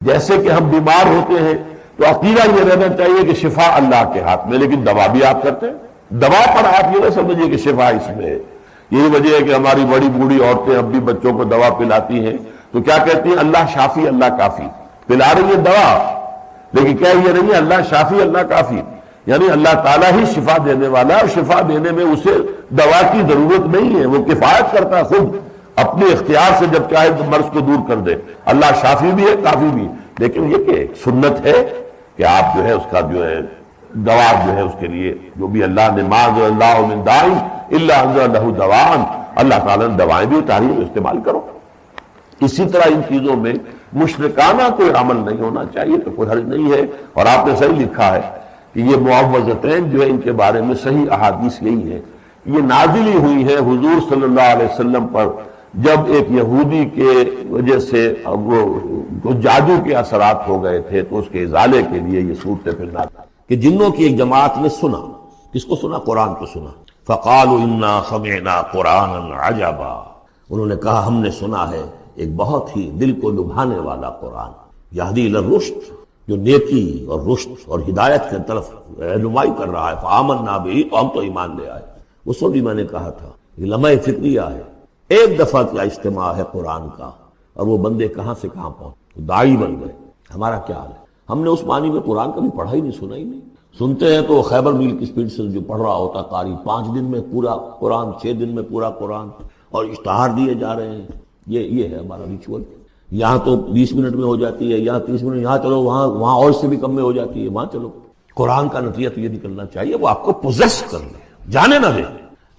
جیسے کہ ہم بیمار ہوتے ہیں تو عقیدہ یہ رہنا چاہیے کہ شفا اللہ کے ہاتھ میں، لیکن دوا بھی آپ کرتے ہیں، دوا پر آپ یہ نہ سمجھیے کہ شفا اس میں ہے۔ یہی وجہ ہے کہ ہماری بڑی بوڑھی عورتیں اب بھی بچوں کو دوا پلاتی ہیں تو کیا کہتی ہیں؟ اللہ شافی اللہ کافی، پلا رہی ہے دوا، لیکن کیا یہ نہیں ہے اللہ شافی اللہ کافی، یعنی اللہ تعالیٰ ہی شفا دینے والا ہے، اور شفا دینے میں اسے دوا کی ضرورت نہیں ہے، وہ کفایت کرتا ہے خود اپنے اختیار سے، جب چاہے تو مرض کو دور کر دے۔ اللہ شافی بھی ہے کافی بھی ہے، لیکن یہ کہ سنت ہے کہ آپ جو ہے اس کا جو ہے دوا جو ہے اس کے لیے جو بھی اللہ نے ما انزل اللہ من داء الا انزل له دواء، اللہ تعالیٰ نے دوائیں بھی اتاری ہیں، استعمال کرو۔ اسی طرح ان چیزوں میں مشرکانہ کوئی عمل نہیں ہونا چاہیے، تو کوئی حرج نہیں ہے۔ اور آپ نے صحیح لکھا ہے کہ یہ معوذتین جو ہے ان کے بارے میں صحیح احادیث یہی ہے، یہ نازل ہی ہوئی ہے حضور صلی اللہ علیہ وسلم پر، جب ایک یہودی کے وجہ سے وہ جادو کے اثرات ہو گئے تھے تو اس کے ازالے کے لیے یہ صورتیں پھر نازل کہ جنوں کی ایک جماعت نے سنا، کس کو سنا؟ قرآن کو سنا۔ فقالوا انا سمعنا قرآنا عجبا، انہوں نے کہا ہم نے سنا ہے ایک بہت ہی دل کو لبھانے والا قرآن، یہدی الی الرشد، جو نیکی اور رشد اور ہدایت کی طرف رہنمائی کر رہا ہے۔ فآمنا بہ، تو ہم تو ایمان لے آئے۔ اس وقت بھی میں نے کہا تھا یہ لمحہ فکریہ ہے، ایک دفعہ کیا اجتماع ہے قرآن کا، اور وہ بندے کہاں سے کہاں پہنچے، داعی بن گئے۔ ہمارا کیا حال ہے؟ ہم نے اس معنی میں قرآن کبھی پڑھا ہی نہیں، سنا ہی نہیں۔ سنتے ہیں تو خیبر میل کی سپیڈ سے جو پڑھ رہا ہوتا قاری، 5 دن میں پورا قرآن، 6 دن میں پورا قرآن، اور اشتہار دیے جا رہے ہیں۔ یہ ہے ہمارا ریچول۔ یہاں تو 20 منٹ میں ہو جاتی ہے، یہاں 30 منٹ، یہاں چلو وہاں اور سے بھی کم میں ہو جاتی ہے، وہاں چلو۔ قرآن کا نتیجہ تو یہ نکلنا چاہیے وہ آپ کو پوزیس کر لے، جانے نہ دے۔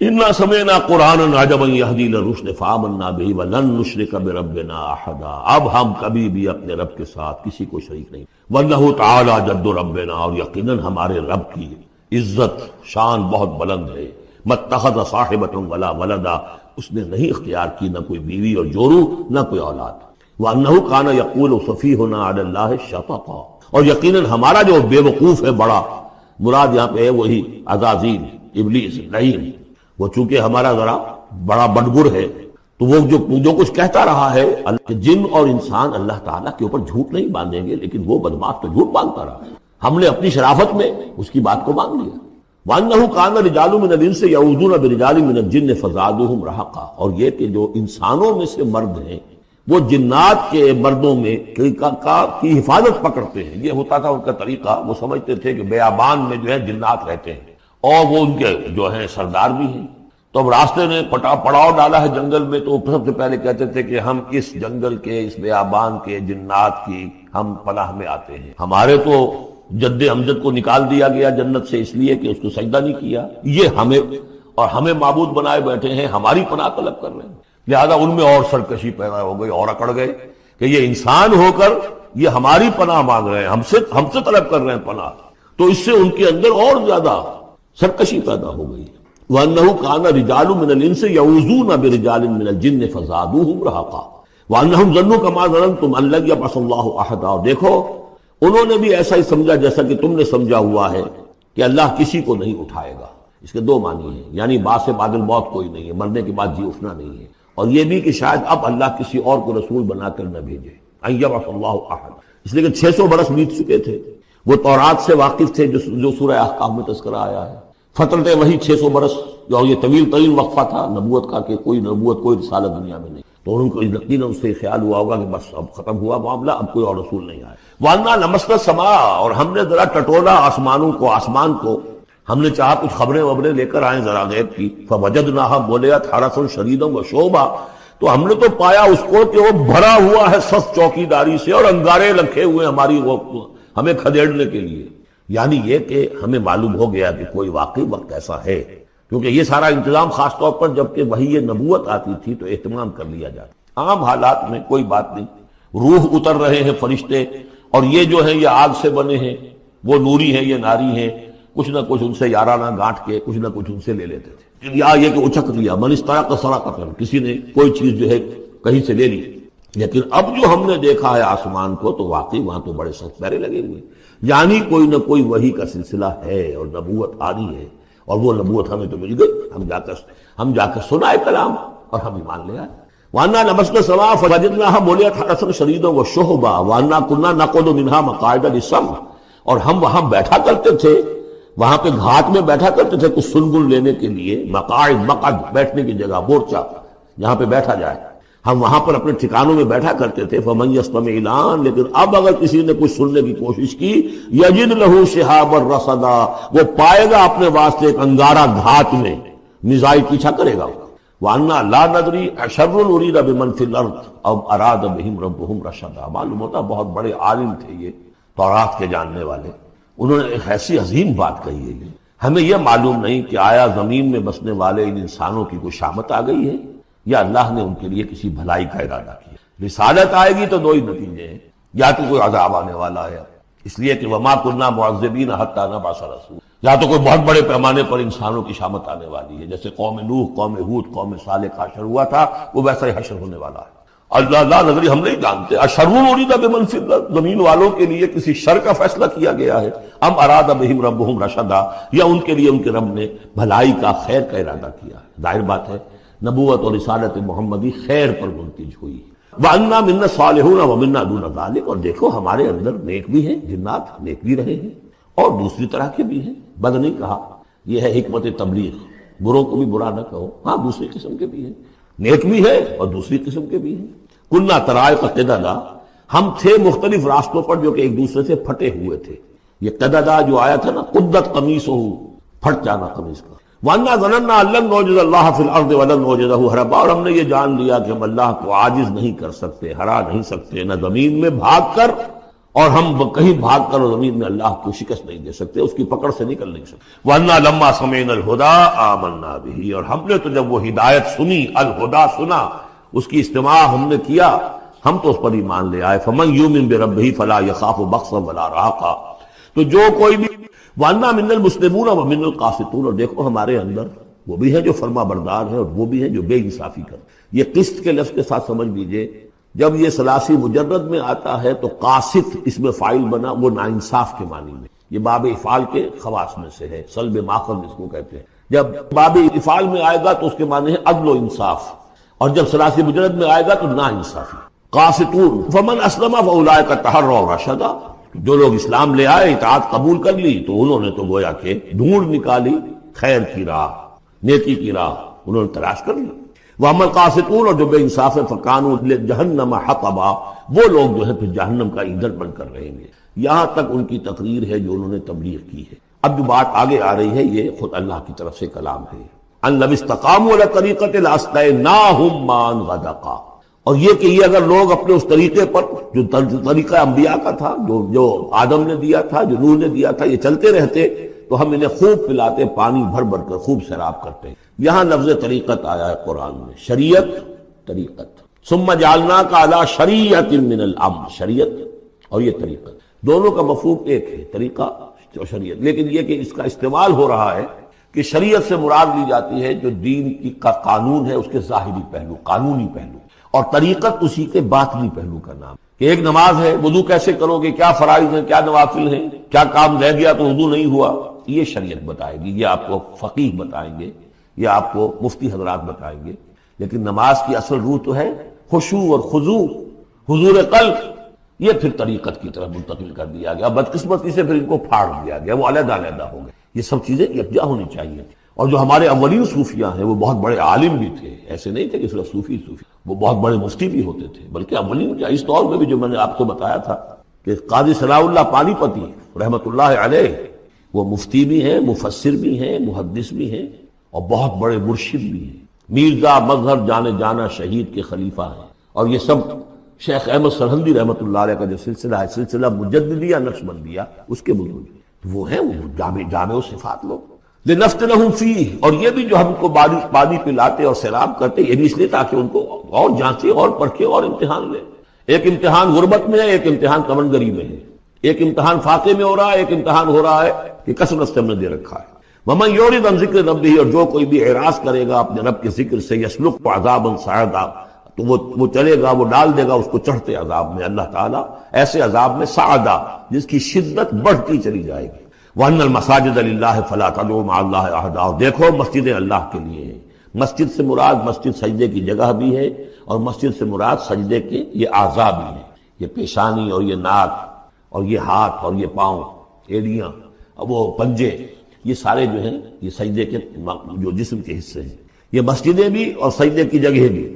انا سمعنا قرآنا عجبا یہدی الی الرشد فآمنا بہ ولن نشرک بربنا احدا، اب ہم کبھی بھی اپنے رب کے ساتھ کسی کو شریک نہیں۔ وانہ تعالی جد ربنا، اور یقیناً ہمارے رب کی عزت شان بہت بلند ہے۔ متخذ صاحبۃ ولا ولدا، اس نے نہیں اختیار کی نہ کوئی بیوی اور جورو نہ کوئی اولاد۔ وانہ کان یقول سفیہنا علی اللہ شططا، اور یقیناً ہمارا جو بے وقوف ہے بڑا، مراد یہاں پہ ہے وہی عزازیل ابلیس لعین، وہ چونکہ ہمارا ذرا بڑا بڑگر ہے تو وہ جو کچھ کہتا رہا ہے، جن اور انسان اللہ تعالیٰ کے اوپر جھوٹ نہیں باندھیں گے، لیکن وہ بدماش تو جھوٹ باندھتا رہا، ہم نے اپنی شرافت میں اس کی بات کو مان لیا۔ وَأَنَّهُ كَانَ رِجَالٌ مِّنَ الْإِنسِ يَعُوذُونَ بِرِجَالٍ مِّنَ الْجِنِّ فَزَادُوهُمْ رَهَقًا، اور یہ کہ جو انسانوں میں سے مرد ہیں وہ جنات کے مردوں میں کی حفاظت پکڑتے ہیں۔ یہ ہوتا تھا ان کا طریقہ، وہ سمجھتے تھے کہ بیابان میں جو ہے جنات رہتے ہیں اور وہ ان کے جو ہیں سردار بھی ہیں، تو اب راستے نے پڑاؤ ڈالا ہے جنگل میں، تو سب سے پہلے کہتے تھے کہ ہم اس جنگل کے، اس بیابان کے جنات کی ہم پناہ میں آتے ہیں۔ ہمارے تو جد امجد کو نکال دیا گیا جنت سے اس لیے کہ اس کو سجدہ نہیں کیا، یہ ہمیں معبود بنائے بیٹھے ہیں، ہماری پناہ طلب کر رہے ہیں، لہذا ان میں اور سرکشی پیدا ہو گئی اور اکڑ گئے کہ یہ انسان ہو کر یہ ہماری پناہ مانگ رہے ہیں، ہم سے طلب کر رہے ہیں پناہ، تو اس سے ان کے اندر اور زیادہ سرکشی پیدا ہو گئی۔ وَأَنَّهُ كَانَ رِجَالٌ مِّنَ الْإِنسِ يَعُوذُونَ بِرِجَالٍ مِّنَ الْجِنِّ فَزَادُوهُمْ رَهَقًا وَأَنَّهُمْ ظَنُّوا كَمَا ظَنَنتُمْ أَن لَّن يَبْعَثَ اللَّهُ أَحَدًا، اور دیکھو انہوں نے بھی ایسا ہی سمجھا جیسا کہ تم نے سمجھا ہوا ہے کہ اللہ کسی کو نہیں اٹھائے گا۔ اس کے 2 معنی ہیں، یعنی بعد سے بعد الموت کوئی نہیں ہے، مرنے کے بعد جی اٹھنا نہیں ہے، اور یہ بھی کہ شاید اب اللہ کسی اور کو رسول بنا کر نہ بھیجے، ان یبعث اللہ احد، اس لیے کہ 600 برس بیت چکے تھے، وہ تورات سے واقف تھے جو سورہ احقاف میں تذکرہ آیا ہے، فترت وہی 600 برس، جو یہ طویل ترین وقفہ تھا نبوت کا کہ کوئی نبوت کوئی رسالت دنیا میں نہیں، تو ان کو یقیناً اس سے خیال ہوا ہوگا کہ بس اب ختم ہوا معاملہ، اب کوئی اور رسول نہیں آیا۔ وَأَنَّا لَمَسْنَا السَّمَاءَ، اور ہم نے ذرا ٹٹولا آسمان کو، ہم نے چاہا کچھ خبریں لے کر آئیں ذرا غیب کی، فَوَجَدْنَاهَا مُلِئَتْ حَرَسًا شَدِيدًا وَشُعُبًا، تو ہم نے تو پایا اس کو کہ وہ بھرا ہوا ہے سخت چوکیداری سے، اور انگارے رکھے ہوئے ہمیں کھدیڑنے کے لیے، یعنی یہ کہ ہمیں معلوم ہو گیا کہ کوئی واقعی وقت ایسا ہے، کیونکہ یہ سارا انتظام خاص طور پر جبکہ وہی یہ نبوت آتی تھی تو اہتمام کر لیا جاتا۔ عام حالات میں کوئی بات نہیں، روح اتر رہے ہیں فرشتے، اور یہ جو ہیں یہ آگ سے بنے ہیں، وہ نوری ہیں یہ ناری ہیں، کچھ نہ کچھ ان سے یارانہ گانٹ کے کچھ نہ کچھ ان سے لے لیتے تھے، یا یہ کہ اچک لیا، من استرق سرقۃ، کسی نے کوئی چیز جو ہے کہیں سے لے لی۔ لیکن اب جو ہم نے دیکھا ہے آسمان کو تو واقعی وہاں تو بڑے سخت پہرے لگے ہوئے، یعنی کوئی نہ کوئی وحی کا سلسلہ ہے اور نبوت آ رہی ہے، اور وہ نبوت ہمیں تو مل گئی، ہم جا کر سنائے کلام اور ہم ایمان لے آئے۔ وَأَنَّا لَمَسْنَا السَّمَاءَ فَوَجَدْنَاهَا مُلِئَتْ حَرَسًا شَدِيدًا وَشُهُبًا وَأَنَّا كُنَّا نَقْعُدُ مِنْهَا مَقَاعِدَ لِلسَّمْعِ، اور ہم وہاں بیٹھا کرتے تھے، وہاں پہ گھاٹ میں بیٹھا کرتے تھے کچھ سنگل لینے کے لیے، مقاعد، مقعد بیٹھنے کی جگہ، مورچہ جہاں پہ بیٹھا جائے، ہم وہاں پر اپنے ٹھکانوں میں بیٹھا کرتے تھے۔ فَمَن يَسْتَمِعِ الْآنَ، لیکن اب اگر کسی نے کچھ سننے کی کوشش کی، يَجِدْ لَهُ شِهَابًا رَصَدًا، وہ پائے گا اپنے واسطے ایک انگارہ گھات میں، میزائل پیچھا کرے گا۔ وَأَنَّا لَا نَدْرِي أَشَرٌّ أُرِيدَ بِمَنْ فِي الْأَرْضِ أَمْ أَرَادَ بِهِمْ رَبُّهُمْ رَشَدًا۔ معلوم ہوتا بہت بڑے عالم تھے یہ، تورات کے جاننے والے، انہوں نے ایک ایسی عظیم بات کہی ہے یہ، ہمیں یہ معلوم نہیں کہ آیا زمین میں بسنے والے ان انسانوں کی کوئی شامت آ گئی ہے یا اللہ نے ان کے لیے کسی بھلائی کا ارادہ کیا۔ رسالت آئے گی تو دو ہی نتیجے ہیں، یا تو کوئی عذاب آنے والا ہے، اس لیے کہ وما كنا معذبین حتی نبعث رسولا، یا تو کوئی بہت بڑے پیمانے پر انسانوں کی شامت آنے والی ہے، جیسے قوم نوح، قوم ہود، قوم صالح کا حشر ہوا تھا، وہ ویسا ہی حشر ہونے والا ہے۔ اللہ لا نظری، ہم نہیں جانتے، اشر ارید بمن فی الارض، زمین والوں کے لیے کسی شر کا فیصلہ کیا گیا ہے، ام اراد بہم ربہم رشدا، یا ان کے لیے ان کے رب نے بھلائی کا، خیر کا ارادہ کیا ہے۔ ظاہر بات ہے نبوت اور رسالت محمدی خیر پر منتج ہوئی۔ وَأَنَّا مِنَّا الصَّالِحُونَ وَمِنَّا دُونَ ذَلِكَ، اور دیکھو ہمارے اندر نیک بھی ہیں، جنات نیک بھی رہے ہیں اور دوسری طرح کے بھی ہیں، بد نہیں کہا، یہ ہے حکمت تبلیغ، بروں کو بھی برا نہ کہو، ہاں دوسری قسم کے بھی ہیں، نیک بھی ہے اور دوسری قسم کے بھی ہیں۔ کُنَّا طَرَائِقَ قِدَدًا، ہم تھے مختلف راستوں پر جو کہ ایک دوسرے سے پھٹے ہوئے تھے۔ یہ قددا جو آیا تھا نا، قدت قمیصہ، پھٹ جانا قمیص کا۔ وَأَنَّا ظَنَنَّا أَن لَّن نُّعْجِزَ اللَّهَ فِي الْأَرْضِ وَلَن نُّعْجِزَهُ هَرَبًا، اور ہم نے یہ جان لیا کہ ہم اللہ کو عاجز نہیں کر سکتے، ہرا نہیں سکتے، نہ زمین میں بھاگ کر، اور ہم کہیں بھاگ کر اور زمین میں اللہ کو شکست نہیں دے سکتے، اس کی پکڑ سے نکل نہیں سکتے۔ وَأَنَّا لَمَّا سَمِعْنَا الْهُدَىٰ آمَنَّا بِهِ، اور ہم نے تو جب وہ ہدایت سنی، الہدا سنا، اس کی استماع ہم نے کیا، ہم تو اس پر ایمان لے آئے۔ فَمَن يُؤْمِن بِرَبِّهِ فَلَا يَخَافُ بَخْسًا وَلَا رَهَقًا، تو جو کوئی بھی، وَأَنَّا مِنَّا الْمُسْلِمُونَ وَمِنَّا الْقَاسِطُونَ، اور دیکھو ہمارے اندر وہ بھی ہے جو فرما بردار ہے اور وہ بھی ہے جو بے انصافی کر۔ یہ قسط کے لفظ کے ساتھ سمجھ لیجئے، جب یہ ثلاثی مجرد میں آتا ہے تو قاسط اس میں فاعل بنا، وہ ناانصاف کے معنی میں، یہ باب افعال کے خواص میں سے ہے، سلب ماخذ اس کو کہتے ہیں۔ جب باب افعال میں آئے گا تو اس کے معنی ہے عدل و انصاف، اور جب ثلاثی مجرد میں آئے گا تو ناانصافی۔ قاسطون فمن اسلم فاولئک تحروا رشدا، جو لوگ اسلام لے آئے، اطاعت قبول کر لی، تو انہوں نے تو گویا کہ ڈھونڈ نکالی خیر کی راہ، نیکی کی راہ انہوں نے تلاش کر لی۔ وَأَمَّا الْقَاسِطُونَ، اور جو بے انصاف ہے، فَكَانُوا لِجَهَنَّمَ حَطَبًا، وہ لوگ جو ہے پھر جہنم کا ایندھن بن کر رہیں گے۔ یہاں تک ان کی تقریر ہے جو انہوں نے تبلیغ کی ہے۔ اب جو بات آگے آ رہی ہے یہ خود اللہ کی طرف سے کلام ہے۔ أَن لَّوِ اسْتَقَامُوا عَلَى الطَّرِيقَةِ لَأَسْقَيْنَاهُم مَّاءً غَدَقًا، اور یہ کہ یہ اگر لوگ اپنے اس طریقے پر جو طریقہ انبیاء کا تھا، جو آدم نے دیا تھا، جو نوح نے دیا تھا، یہ چلتے رہتے تو ہم انہیں خوب پلاتے، پانی بھر بھر کر خوب سیراب کرتے ہیں۔ یہاں لفظ طریقت آیا ہے قرآن میں، شریعت، طریقت۔ ثم جعلناک علی شریعۃ من الامر، شریعت اور یہ طریقت، دونوں کا مفہوم ایک ہے، طریقہ اور شریعت، لیکن یہ کہ اس کا استعمال ہو رہا ہے کہ شریعت سے مراد لی جاتی ہے جو دین کی کا قانون ہے، اس کے ظاہری پہلو، قانونی پہلو، اور طریقت اسی کے باطنی پہلو کا نام کہ ایک نماز ہے، وضو کیسے کرو گے، کیا فرائض ہیں، کیا نوافل ہیں، کیا کام رہ گیا تو وضو نہیں ہوا، یہ شریعت بتائے گی، یہ آپ کو فقیہ بتائیں گے، یہ آپ کو مفتی حضرات بتائیں گے۔ لیکن نماز کی اصل روح تو ہے خشوع اور خضوع، حضور قلب، یہ پھر طریقت کی طرف منتقل کر دیا گیا، بدقسمتی سے پھر ان کو پھاڑ دیا گیا، وہ علیحدہ علیحدہ ہو گئے۔ یہ سب چیزیں یکجا ہونی چاہیے۔ اور جو ہمارے اولین صوفیاء ہیں وہ بہت بڑے عالم بھی تھے، ایسے نہیں تھے کہ صرف صوفی، وہ بہت بڑے مفتی بھی ہوتے تھے، بلکہ اولین کیا اس دور میں بھی جو میں نے آپ کو بتایا تھا کہ قاضی صلاح اللہ پانی پتی رحمۃ اللہ علیہ، وہ مفتی بھی ہیں، مفسر بھی ہیں، محدث بھی ہیں، اور بہت بڑے مرشد بھی ہیں۔ میرزا مظہر جانے جانا شہید کے خلیفہ ہیں، اور یہ سب شیخ احمد سرہندی رحمۃ اللہ علیہ کا جو سلسلہ ہے، سلسلہ مجددیہ نقشبندیہ، اس کے بزرگ وہ ہیں، وہ جامع صفات لوگ۔ لنفتنہم فیہ، اور یہ بھی جو ہم کو پانی پلاتے اور سیراب کرتے، یہ بھی اس لیے تاکہ ان کو اور جانچے اور پرکھے اور امتحان لے۔ ایک امتحان غربت میں ہے، ایک امتحان کمنگری میں ہے، ایک امتحان فاقے میں ہو رہا ہے، ایک امتحان ہو رہا ہے کہ کثرت سے ہم نے دے رکھا ہے۔ وَمَن يُعْرِضْ عَن ذِكْرِ رَبِّهِ، اور جو کوئی بھی اعراض کرے گا اپنے رب کے ذکر سے، يَسْلُكْهُ عَذَابًا صَعَدًا، تو وہ چلے گا، وہ ڈال دے گا اس کو چڑھتے عذاب میں، اللہ تعالیٰ ایسے عذاب میں صعدا، جس کی شدت بڑھتی چلی جائے گی۔ وَأَنَّ الْمَسَاجِدَ لِلَّهِ فَلَا تَدْعُوا مَعَ اللَّهِ أَحَدًا، اور دیکھو مسجدیں اللہ کے لیے ہیں، مسجد سے مراد مسجد سجدے کی جگہ بھی ہے، اور مسجد سے مراد سجدے کے یہ اعضاء بھی ہیں، یہ پیشانی اور یہ ناک اور یہ ہاتھ اور یہ پاؤں، ایڑیاں اور وہ پنجے، یہ سارے جو ہیں یہ سجدے کے جو جسم کے حصے ہیں، یہ مسجدیں بھی اور سجدے کی جگہ بھی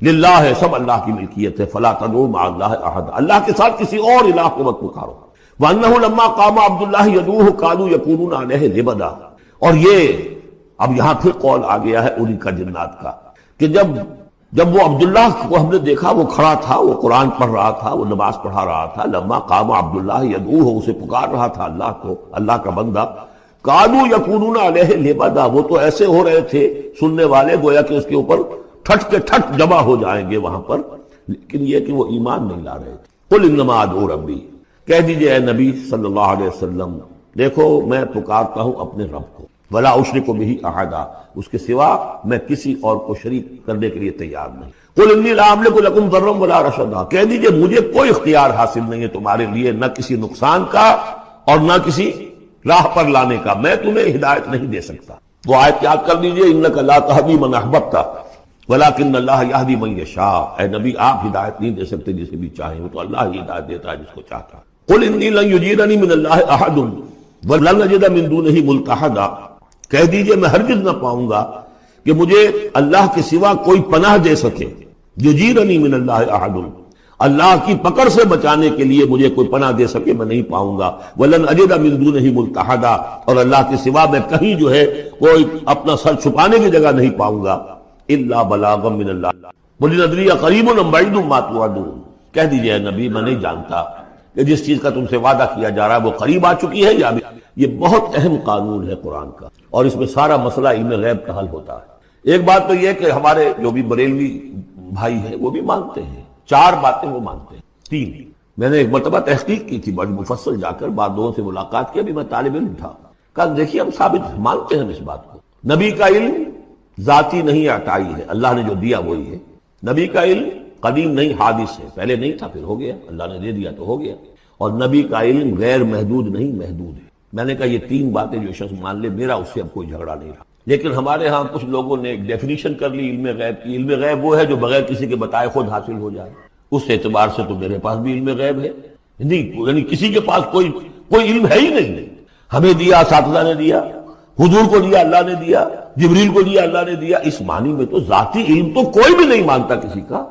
للہ ہے، سب اللہ کی ملکیت ہے۔ فلا تدعوا مع اللہ احد، اللہ کے ساتھ کسی اور الہ کو مت پکارو۔ وانہ لما قام عبد اللہ یدعوہ قالوا یکونون علیہ لبدا، اور یہ اب یہاں پھر قول آ گیا ہے انہی کا جنات کا کہ جب وہ عبداللہ کو ہم نے دیکھا وہ کھڑا تھا، وہ قرآن پڑھ رہا تھا، وہ نماز پڑھا رہا تھا، لما قام عبداللہ یدعوہ، اسے پکار رہا تھا اللہ کو، اللہ کا بندہ، قالوا یکونون علیہ لبدا، وہ تو ایسے ہو رہے تھے سننے والے گویا کہ اس کے اوپر ٹھٹ کے ٹھٹ جمع ہو جائیں گے وہاں پر، لیکن یہ کہ وہ ایمان نہیں لا رہے تھے۔ قل انما ادعو ربی، کہہ دیجئے اے نبی صلی اللہ علیہ وسلم، دیکھو میں پکارتا ہوں اپنے رب کو، ولا اشرک بہ احدا، اس کے سوا میں کسی اور کو شریک کرنے کے لیے تیار نہیں۔ قل انی لا املک لکم ضرا ولا رشدا، کہہ دیجئے مجھے کوئی اختیار حاصل نہیں ہے تمہارے لیے، نہ کسی نقصان کا اور نہ کسی راہ پر لانے کا، میں تمہیں ہدایت نہیں دے سکتا۔ وہ آیت یاد کر لیجئے، انک لا تہدی من احببت ولکن اللہ یہدی من یشاء، اے نبی آپ ہدایت نہیں دے سکتے جسے بھی چاہیں، وہ تو اللہ ہی ہدایت دیتا ہے جس کو چاہتا ہے۔ قل انی لن یجیرنی من اللہ احد ولن اجد من دونہ ملتحدا، کہہ دیجئے میں ہرگز نہ پاؤں گا کہ مجھے اللہ کے سوا کوئی پناہ دے سکے، یجیرنی من اللہ احد، اللہ کی پکڑ سے بچانے کے لیے مجھے کوئی پناہ دے سکے میں نہیں پاؤں گا، ولن اجد من دونہ ملتحدا، اور اللہ کے سوا میں کہیں جو ہے کوئی اپنا سر چھپانے کی جگہ نہیں پاؤں گا، الا بلاغا من اللہ قل ندری قریب ام بعید ما توعدون، کہہ دیجئے اے نبی میں نہیں جانتا کہ جس چیز کا تم سے وعدہ کیا جا رہا ہے وہ قریب آ چکی ہے یا یہ بہت اہم قانون ہے قرآن کا، اور اس میں سارا مسئلہ علم غیب کا حل ہوتا ہے۔ ایک بات تو یہ کہ ہمارے جو بھی بریلوی بھائی ہیں وہ بھی مانتے ہیں، 4 باتیں وہ مانتے ہیں، 3 میں نے ایک مرتبہ تحقیق کی تھی بڑی مفصل، جا کر بعد لوگوں سے ملاقات کی، ابھی میں طالب علم تھا، کہا دیکھیے ہم ثابت مانتے ہیں اس بات کو، نبی کا علم ذاتی نہیں عطائی ہے، اللہ نے جو دیا وہی ہے، نبی کا علم قدیم نہیں حادث ہے، پہلے نہیں تھا پھر ہو گیا، اللہ نے دے دیا تو ہو گیا، اور نبی کا علم غیر محدود نہیں محدود ہے۔ میں نے کہا یہ 3 باتیں جو شخص مان لے میرا اس سے اب کوئی جھگڑا نہیں رہا، لیکن ہمارے ہاں کچھ لوگوں نے ایک ڈیفینیشن کر لی علم غیب کی، علم غیب وہ ہے جو بغیر کسی کے بتائے خود حاصل ہو جائے، اس اعتبار سے تو میرے پاس بھی علم غیب ہے نہیں، یعنی کسی کے پاس کوئی علم ہے ہی نہیں، ہمیں دیا اساتذہ نے دیا، حضور کو دیا اللہ نے دیا، جبریل کو دیا اللہ نے دیا، اس معنی میں تو ذاتی علم تو کوئی بھی نہیں مانتا کسی کا،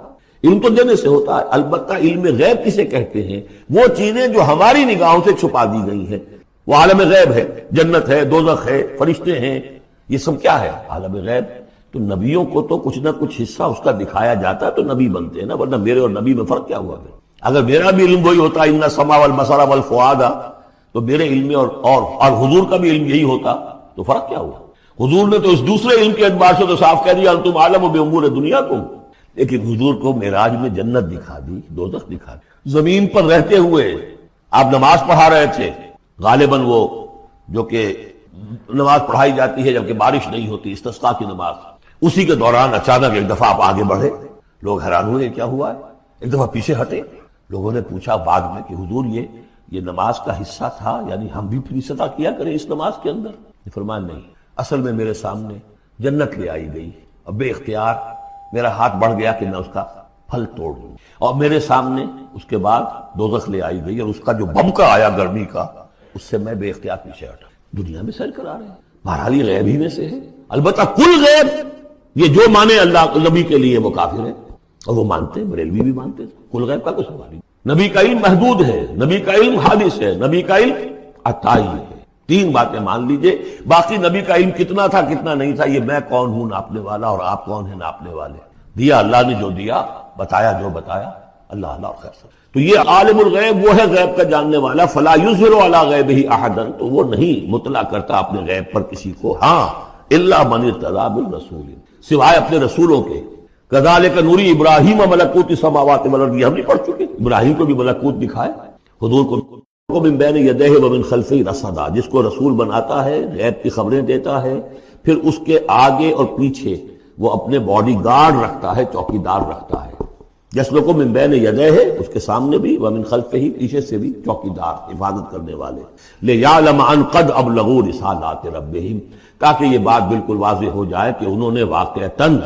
علم تو دینے سے ہوتا ہے۔ البتہ علم غیب کسے کہتے ہیں؟ وہ چیزیں جو ہماری نگاہوں سے چھپا دی گئی ہیں، وہ عالم غیب ہے، جنت ہے، دوزخ ہے، فرشتے ہیں، یہ سب کیا ہے؟ عالم غیب۔ تو نبیوں کو تو کچھ نہ کچھ حصہ اس کا دکھایا جاتا ہے تو نبی بنتے ہیں نا، ورنہ میرے اور نبی میں فرق کیا ہوا پھر؟ اگر میرا بھی علم وہی ہوتا ان السمع والبصر والفؤاد، تو میرے علم اور حضور کا بھی علم یہی ہوتا تو فرق کیا ہوا؟ حضور نے تو اس دوسرے علم کے اعتبار سے تو صاف کہہ دیا انتم عالم بامور دنیاکم، لیکن حضور کو معراج میں جنت دکھا دی، دوزخ دکھا دی، زمین پر رہتے ہوئے آپ نماز پڑھا رہے تھے، غالباً وہ جو کہ نماز پڑھائی جاتی ہے جبکہ بارش نہیں ہوتی، استسقاء کی نماز، اسی کے دوران اچانک ایک دفعہ آپ آگے بڑھے، لوگ حیران ہوئے کیا ہوا ہے، ایک دفعہ پیچھے ہٹے، لوگوں نے پوچھا بعد میں کہ حضور یہ نماز کا حصہ تھا، یعنی ہم بھی پھر صدا کیا کریں اس نماز کے اندر؟ فرمایا نہیں، اصل میں میرے سامنے جنت لے آئی گئی، اب بے اختیار میرا ہاتھ بڑھ گیا کہ میں اس کا پھل توڑ دوں، اور میرے سامنے اس کے بعد دوزخ لے آئی گئی اور اس کا جو بمکا آیا گرمی کا، اس سے میں بے اختیار پیچھے ہٹا۔ دنیا میں سیر کرا رہے ہیں، بہرحال یہ غیب ہی میں سے ہے، البتہ کل غیب یہ جو مانے اللہ نبی کے لیے وہ کافر ہے، اور وہ مانتے ہیں، بریلوی بھی مانتے ہیں، کل غیب کا کوئی سوال نہیں۔ نبی کا علم محدود ہے، نبی کا علم حادث ہے، نبی کا علم عطائی ہے، 3 باتیں مان لیجئے، باقی نبی کا علم کتنا تھا کتنا نہیں تھا یہ میں کون ہوں ناپنے والا اور آپ کون ہیں ناپنے والے، دیا اللہ نے جو دیا، بتایا جو بتایا اللہ اور خیر سے۔ تو یہ عالم الغیب وہ ہے غیب کا جاننے والا، فلا یظہر علی غیبہ احدا، تو وہ نہیں مطلع کرتا اپنے غیب پر کسی کو، ہاں الا من ارتضی بالرسول، سوائے اپنے رسولوں کے۔ کذالک نوری ابراہیم ملکوت السماوات والارض، ہم نہیں پڑھ چکے، ابراہیم کو بھی ملکوت دکھائے، حضور کو من بین یدیہ ومن خلفہ رصدا، جس کو رسول بناتا ہے غیب کی خبریں دیتا ہے، پھر اس کے آگے اور پیچھے وہ اپنے باڈی گارڈ رکھتا ہے، چوکیدار رکھتا ہے، یسلکو من بین یدیہ، اس کے سامنے بھی، ومن خلفہ، پیچھے سے بھی چوکیدار، حفاظت کرنے والے، لیعلم ان قد ابلغوا رسالات ربہم، تاکہ یہ بات بالکل واضح ہو جائے کہ انہوں نے واقعتاً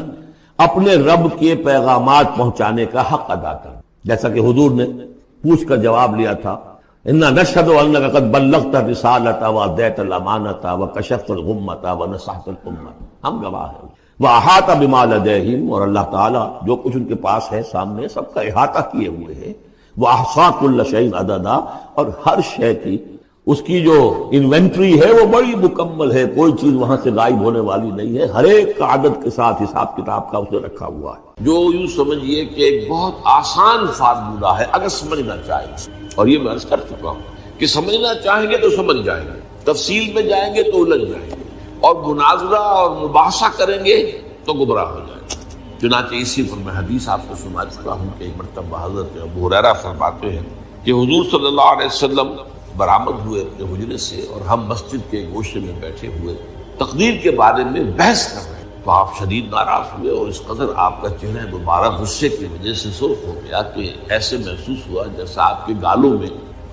اپنے رب کے پیغامات پہنچانے کا حق ادا کر، جیسا کہ حضور نے پوچھ کر جواب لیا تھا، انا نشہد انک قد بلغت الرسالۃ وادیت الامانۃ وکشفت الغمۃ ونصحت الامۃ، ہم گواہ ہیں، واحاط بما لدیہم، اور اللہ تعالیٰ جو کچھ ان کے پاس ہے سامنے سب کا احاطہ کیے ہوئے ہیں، واحصا کل شیء عددا، اور ہر شے کی اس کی جو انوینٹری ہے وہ بڑی مکمل ہے، کوئی چیز وہاں سے غائب ہونے والی نہیں ہے، ہر ایک کا عدد کے ساتھ حساب کتاب کا اس نے رکھا ہوا ہے، جو یوں سمجھیے کہ ایک بہت آسان فارمولہ ہے اگر سمجھنا چاہیں، اور یہ میں عرض کر چکا ہوں کہ سمجھنا چاہیں گے تو سمجھ جائیں گے، تفصیل میں جائیں گے تو الجھ جائیں گے، اور مناظرہ اور مباحثہ کریں گے تو گمراہ ہو جائیں گے۔ چنانچہ اسی پر میں حدیث آپ کو سنا چکا ہوں کہ ایک مرتبہ حضرت ابو ہریرہ فرماتے ہیں کہ حضور صلی اللہ علیہ وسلم برآمد ہوئے اپنے حجرے سے، اور ہم مسجد کے گوشے میں بیٹھے ہوئے تقدیر کے بارے میں بحث کر رہے ہیں، تو آپ شدید ناراض ہوئے، اور اس قدر آپ کا چہرہ مبارک غصے کی وجہ سے سرخ ہو گیا کہ ایسے محسوس ہوا جیسا آپ کے گالوں میں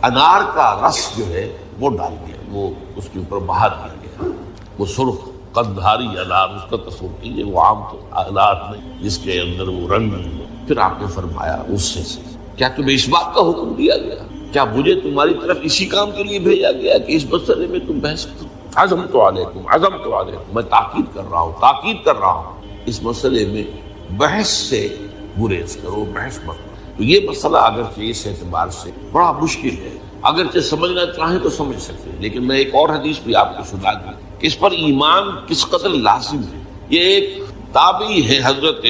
انار کا رس جو ہے وہ ڈال دیا، وہ اس کے اوپر بہا دیا گیا، وہ سرخ قندھاری انار، اس کا تصور کیجیے، وہ عام انار نہیں جس کے اندر وہ رنگ نہیں ہے۔ پھر آپ نے فرمایا غصے سے، کیا تمہیں اس بات کا حکم دیا گیا؟ کیا مجھے تمہاری طرف اسی کام کے لیے بھیجا گیا کہ اس مسئلے میں تم بحث کرو؟ عزم تو علیکم، میں تاکید کر رہا ہوں اس مسئلے میں بحث سے گریز کرو، بحث مت کرو۔ تو یہ مسئلہ اگرچہ اس اعتبار سے بڑا مشکل ہے، اگرچہ سمجھنا چاہیں تو سمجھ سکتے ہیں، لیکن میں ایک اور حدیث بھی آپ کو سنا دوں کہ اس پر ایمان کس قدر لازم ہے۔ یہ ایک تابعی ہے حضرت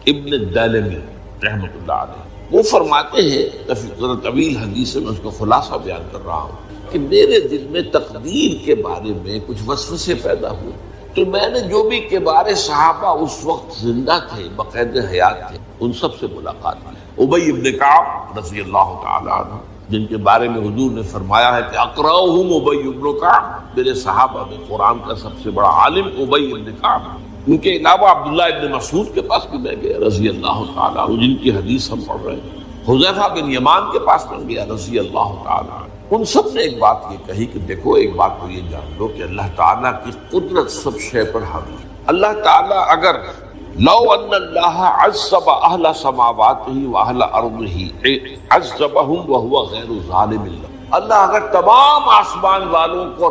ابن الدیلمی رحمۃ اللہ علیہ، وہ فرماتے ہیں، ذرا طویل حدیث ہے، میں اس کا خلاصہ بیان کر رہا ہوں، کہ میرے دل میں تقدیر کے بارے میں کچھ وسوسے پیدا ہوئے، تو میں نے جو بھی کبار صحابہ اس وقت زندہ تھے، بقید حیات تھے، ان سب سے ملاقات کی۔ ابی ابن کعب رضی اللہ تعالی عنہ، جن کے بارے میں حضور نے فرمایا ہے کہ اقرأہم ابی ابن کعب، میرے صحابہ میں قرآن کا سب سے بڑا عالم ابی ابن کعب۔ ان کے علاوہ عبداللہ ابن مسعود کے پاس بھی میں گیا رضی اللہ تعالی عنہ، جن کی حدیث ہم پڑھ رہے ہیں۔ حذیفہ بن یمان کے پاس میں گیا رضی اللہ تعالی عنہ۔ ان سب نے ایک بات یہ کہی کہ دیکھو، ایک بات تو یہ جان لو کہ اللہ تعالیٰ کی قدرت سب شے پر حاوی ہے۔ اللہ تعالیٰ اگر لو ان اللہ عذب اہل سماواتہ واہل ارضہ عذبہم وہو غیر ظالم اللہ، اللہ اگر تمام آسمان والوں کو،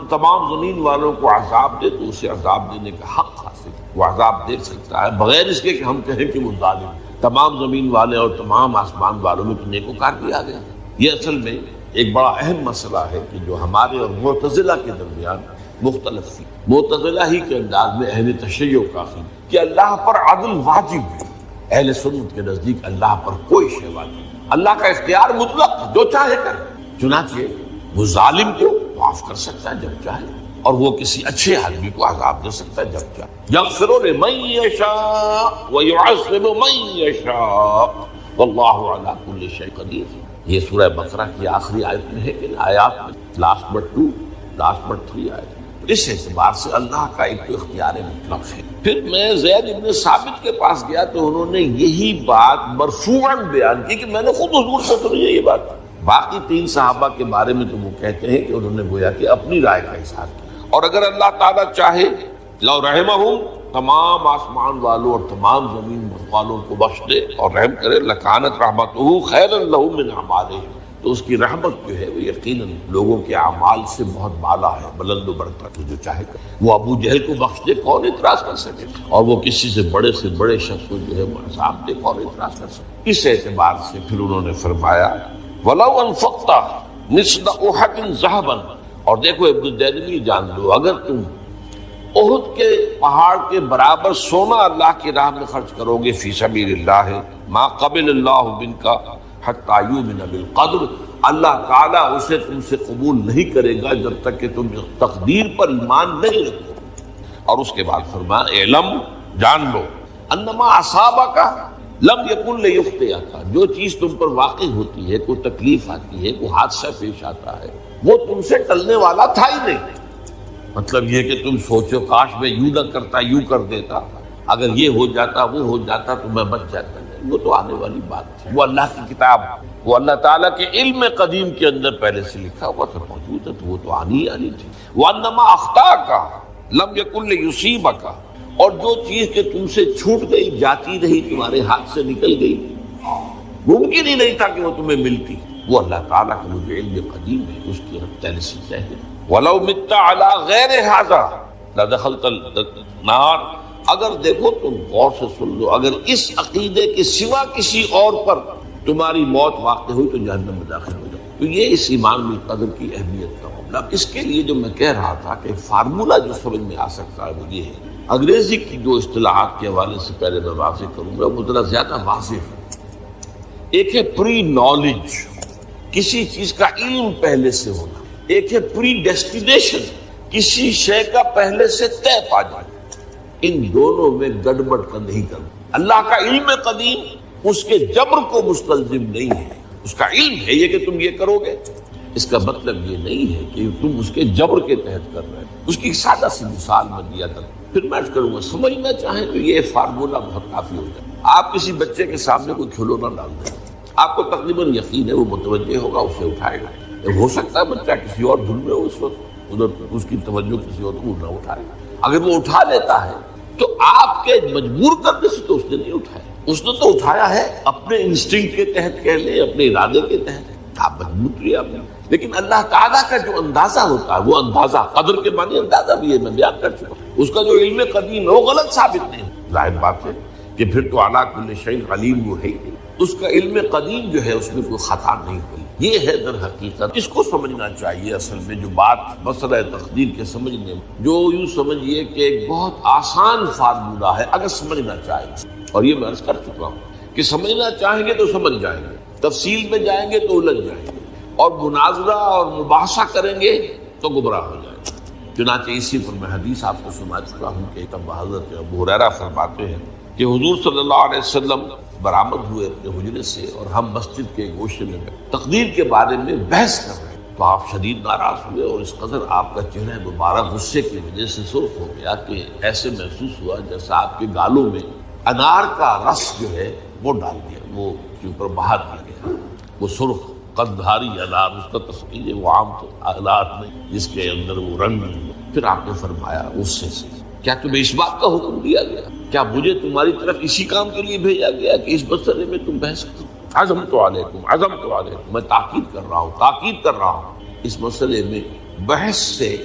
تمام زمین والوں کو عذاب دے تو اسے عذاب دینے کا حق حاصل ہے، وہ عذاب دے سکتا ہے بغیر اس کے کہ ہم کہیں کہ وہ ظالم ہے۔ تمام زمین والے اور تمام آسمان والوں میں تو نیکوکار دیا گیا۔ یہ اصل میں ایک بڑا اہم مسئلہ ہے کہ جو ہمارے اور معتزلہ کے درمیان مختلف تھی۔ معتزلہ ہی کے انداز میں اہل تشیع کا تھی کہ اللہ پر عدل واجب ہے، اہل سنت کے نزدیک اللہ پر کوئی شے واجب نہیں، اللہ کا اختیار مطلق، جو چاہے کرے، چنانچہ وہ ظالم کو معاف کر سکتا ہے جب چاہے، اور وہ کسی اچھے آدمی کو عذاب دے سکتا ہے جب چاہے۔ یغفر لمن یشاء ویعذب من یشاء واللہ علی کل شیء قدیر۔ یہ سورہ بقرہ کی آخری آیت میں ہے کہ آیات میں لاسٹ بٹ 2 لاسٹ بٹ 3 آیت۔ اس اعتبار سے اللہ کا ایک تو اختیار مطلق ہے۔ پھر میں زید ابن ثابت کے پاس گیا تو انہوں نے یہی بات مرفوعاً بیان کی کہ میں نے خود حضور سے سنی ہے یہ بات۔ باقی 3 صحابہ کے بارے میں تو وہ کہتے ہیں کہ انہوں نے گویا کہ اپنی رائے کا اظہار کیا، اور اگر اللہ تعالیٰ چاہے لو رحمہم، تمام آسمان والوں اور تمام زمین والوں کو بخش دے اور رحم کرے، لکانت رحمتہ خیرا لہم من اعمالہم، تو اس کی رحمت جو ہے وہ یقیناً لوگوں کے اعمال سے بہت بالا ہے، بلند و برتر، تو جو چاہے کرے۔ وہ ابو جہل کو بخش دے، کون اعتراض کر سکے، اور وہ کسی سے بڑے شخص کو جو ہے وہ عذاب دے، کون اعتراض کر سکے۔ اس اعتبار سے پھر انہوں نے فرمایا وَلَوْ أَنفَقْتَ مِثْلَ أُحَدٍ ذَهَبًا، اور دیکھو ابن الدیلمی جان لو، اگر تم احد کے پہاڑ کے برابر سونا اللہ کی راہ میں خرچ کرو گے فی سبیل اللہ، ما قبل اللہ منک حتی یؤمن بالقدر، اللہ تعالیٰ اسے تم سے قبول نہیں کرے گا جب تک کہ تم تقدیر پر ایمان نہیں رکھو۔ اور اس کے بعد فرمایا اعلم، جان لو، انما اصابک لم یکن لیخطئک، جو چیز تم پر واقع ہوتی ہے، کوئی تکلیف آتی ہے، کوئی حادثہ پیش آتا ہے، وہ تم سے ٹلنے والا تھا ہی نہیں۔ مطلب یہ کہ تم سوچو کاش میں یوں نہ کرتا، یوں کر دیتا، اگر یہ ہو جاتا وہ ہو جاتا تو میں بچ جاتا۔ وہ تو آنے والی بات تھی، وہ اللہ کی کتاب، وہ اللہ تعالیٰ کے علم قدیم کے اندر پہلے سے لکھا ہوا تھا، موجود ہے، تو وہ تو آنی ہی آنی تھی۔ وَأَنَّمَا أَخْطَأَكَ لَمْ يَكُنْ لِيُصِيبَكَ، اور جو چیز کہ تم سے چھوٹ گئی، جاتی رہی، تمہارے ہاتھ سے نکل گئی، ممکن ہی نہیں تھا کہ وہ تمہیں ملتی، وہ اللہ تعالیٰ کا جو علم قدیم ہے اس کی پہلے سے طے ہے۔ وَلَوْ مِتَّ عَلَىٰ غَيْرِ هَٰذَا لَدَخَلْتَ النَّارَ، اگر دیکھو تم غور سے سن لو، اگر اس عقیدے کے سوا کسی اور پر تمہاری موت واقع ہوئی تو جہنم میں داخل ہو جاؤ۔ تو یہ اس ایمان بالقدر کی اہمیت کا معاملہ۔ اس کے لیے جو میں کہہ رہا تھا کہ فارمولہ جو سمجھ میں آ سکتا ہے وہ یہ ہے، انگریزی کی جو اصطلاحات کے حوالے سے پہلے میں واضح کروں گا، وہ ذرا زیادہ واضح ہے۔ ایک ہے پری نالج، کسی چیز کا علم پہلے سے ہونا، ایک ہے پری ڈیسٹینیشن، کسی شے کا پہلے سے طے پا جانا۔ ان دونوں میں گڑبڑ کا نہیں کرنا۔ اللہ کا علم قدیم اس کے جبر کو مستلزم نہیں ہے، اس کا علم ہے یہ کہ تم یہ کرو گے، اس کا مطلب یہ نہیں ہے کہ تم اس کے جبر کے تحت کر رہے ہو۔ اس کی سادہ سی مثال میں دیا کروں، پھر میں کروں گا، سمجھنا چاہیں تو یہ فارمولہ بہت کافی ہو جائے۔ آپ کسی بچے کے سامنے کوئی کھلونا ڈال دیں، آپ کو تقریباً یقین ہے وہ متوجہ ہوگا، اسے اٹھائے گا۔ ہو سکتا ہے بچہ کسی اور دھن میں اس وقت ادھر اس کی توجہ کسی اور کو نہ اٹھائے گا۔ اگر وہ اٹھا لیتا ہے تو آپ کے مجبور کرنے سے تو اس نے نہیں اٹھایا، اس نے تو اٹھایا ہے اپنے انسٹنکٹ کے تحت، کہہ لیں اپنے ارادے کے تحت، آپ مجبور کیے آپ نے۔ لیکن اللہ تعالیٰ کا جو اندازہ ہوتا ہے، وہ اندازہ قدر کے معنی اندازہ بھی ہے، میں بیان کر چکا ہوں۔ اس کا جو علم قدیم ہے وہ غلط ثابت نہیں ہے، ظاہر بات ہے کہ پھر تو اعلیٰ کل شیء علیم وہ ہے ہی نہیں۔ اس کا علم قدیم جو ہے اس میں کوئی خطا نہیں ہوئی، یہ ہے در حقیقت۔ اس کو سمجھنا چاہیے۔ اصل میں جو بات مسئلہ تقدیر کے سمجھنے میں، جو یوں سمجھیے کہ ایک بہت آسان فارمولہ ہے اگر سمجھنا چاہیں، اور یہ میں عرض کر چکا ہوں کہ سمجھنا چاہیں گے تو سمجھ جائیں گے، تفصیل میں جائیں گے تو الجھ جائیں گے، اور مناظرہ اور مباحثہ کریں گے تو گمراہ ہو جائیں گے۔ چنانچہ اسی پر میں حدیث آپ کو سنا چکا ہوں کہ تب حضرت ابو ہریرہ فرماتے ہیں کہ حضور صلی اللہ علیہ وسلم برآمد ہوئے اپنے حجرے سے، اور ہم مسجد کے گوشے میں تقدیر کے بارے میں بحث کر رہے ہیں، تو آپ شدید ناراض ہوئے، اور اس قدر آپ کا چہرہ مبارک غصے کی وجہ سے سرخ ہو گیا کہ ایسے محسوس ہوا جیسا آپ کے گالوں میں انار کا رس جو ہے وہ ڈال دیا، وہ کے اوپر بہا دیا گیا، وہ سرخ قدھاری انار، اس کا تصویر وہ عام تو آلات نہیں جس کے اندر وہ رنگ نہیں۔ پھر آپ نے فرمایا غصے سے، کیا تمہیں اس بات کا حکم دیا گیا؟ کیا مجھے تمہاری طرف اسی کام کے لیے بھیجا گیا کہ اس مسئلے میں تم بحث کرو؟ عزم تو علیکم، میں تاکید کر رہا ہوں اس مسئلے میں بحث سے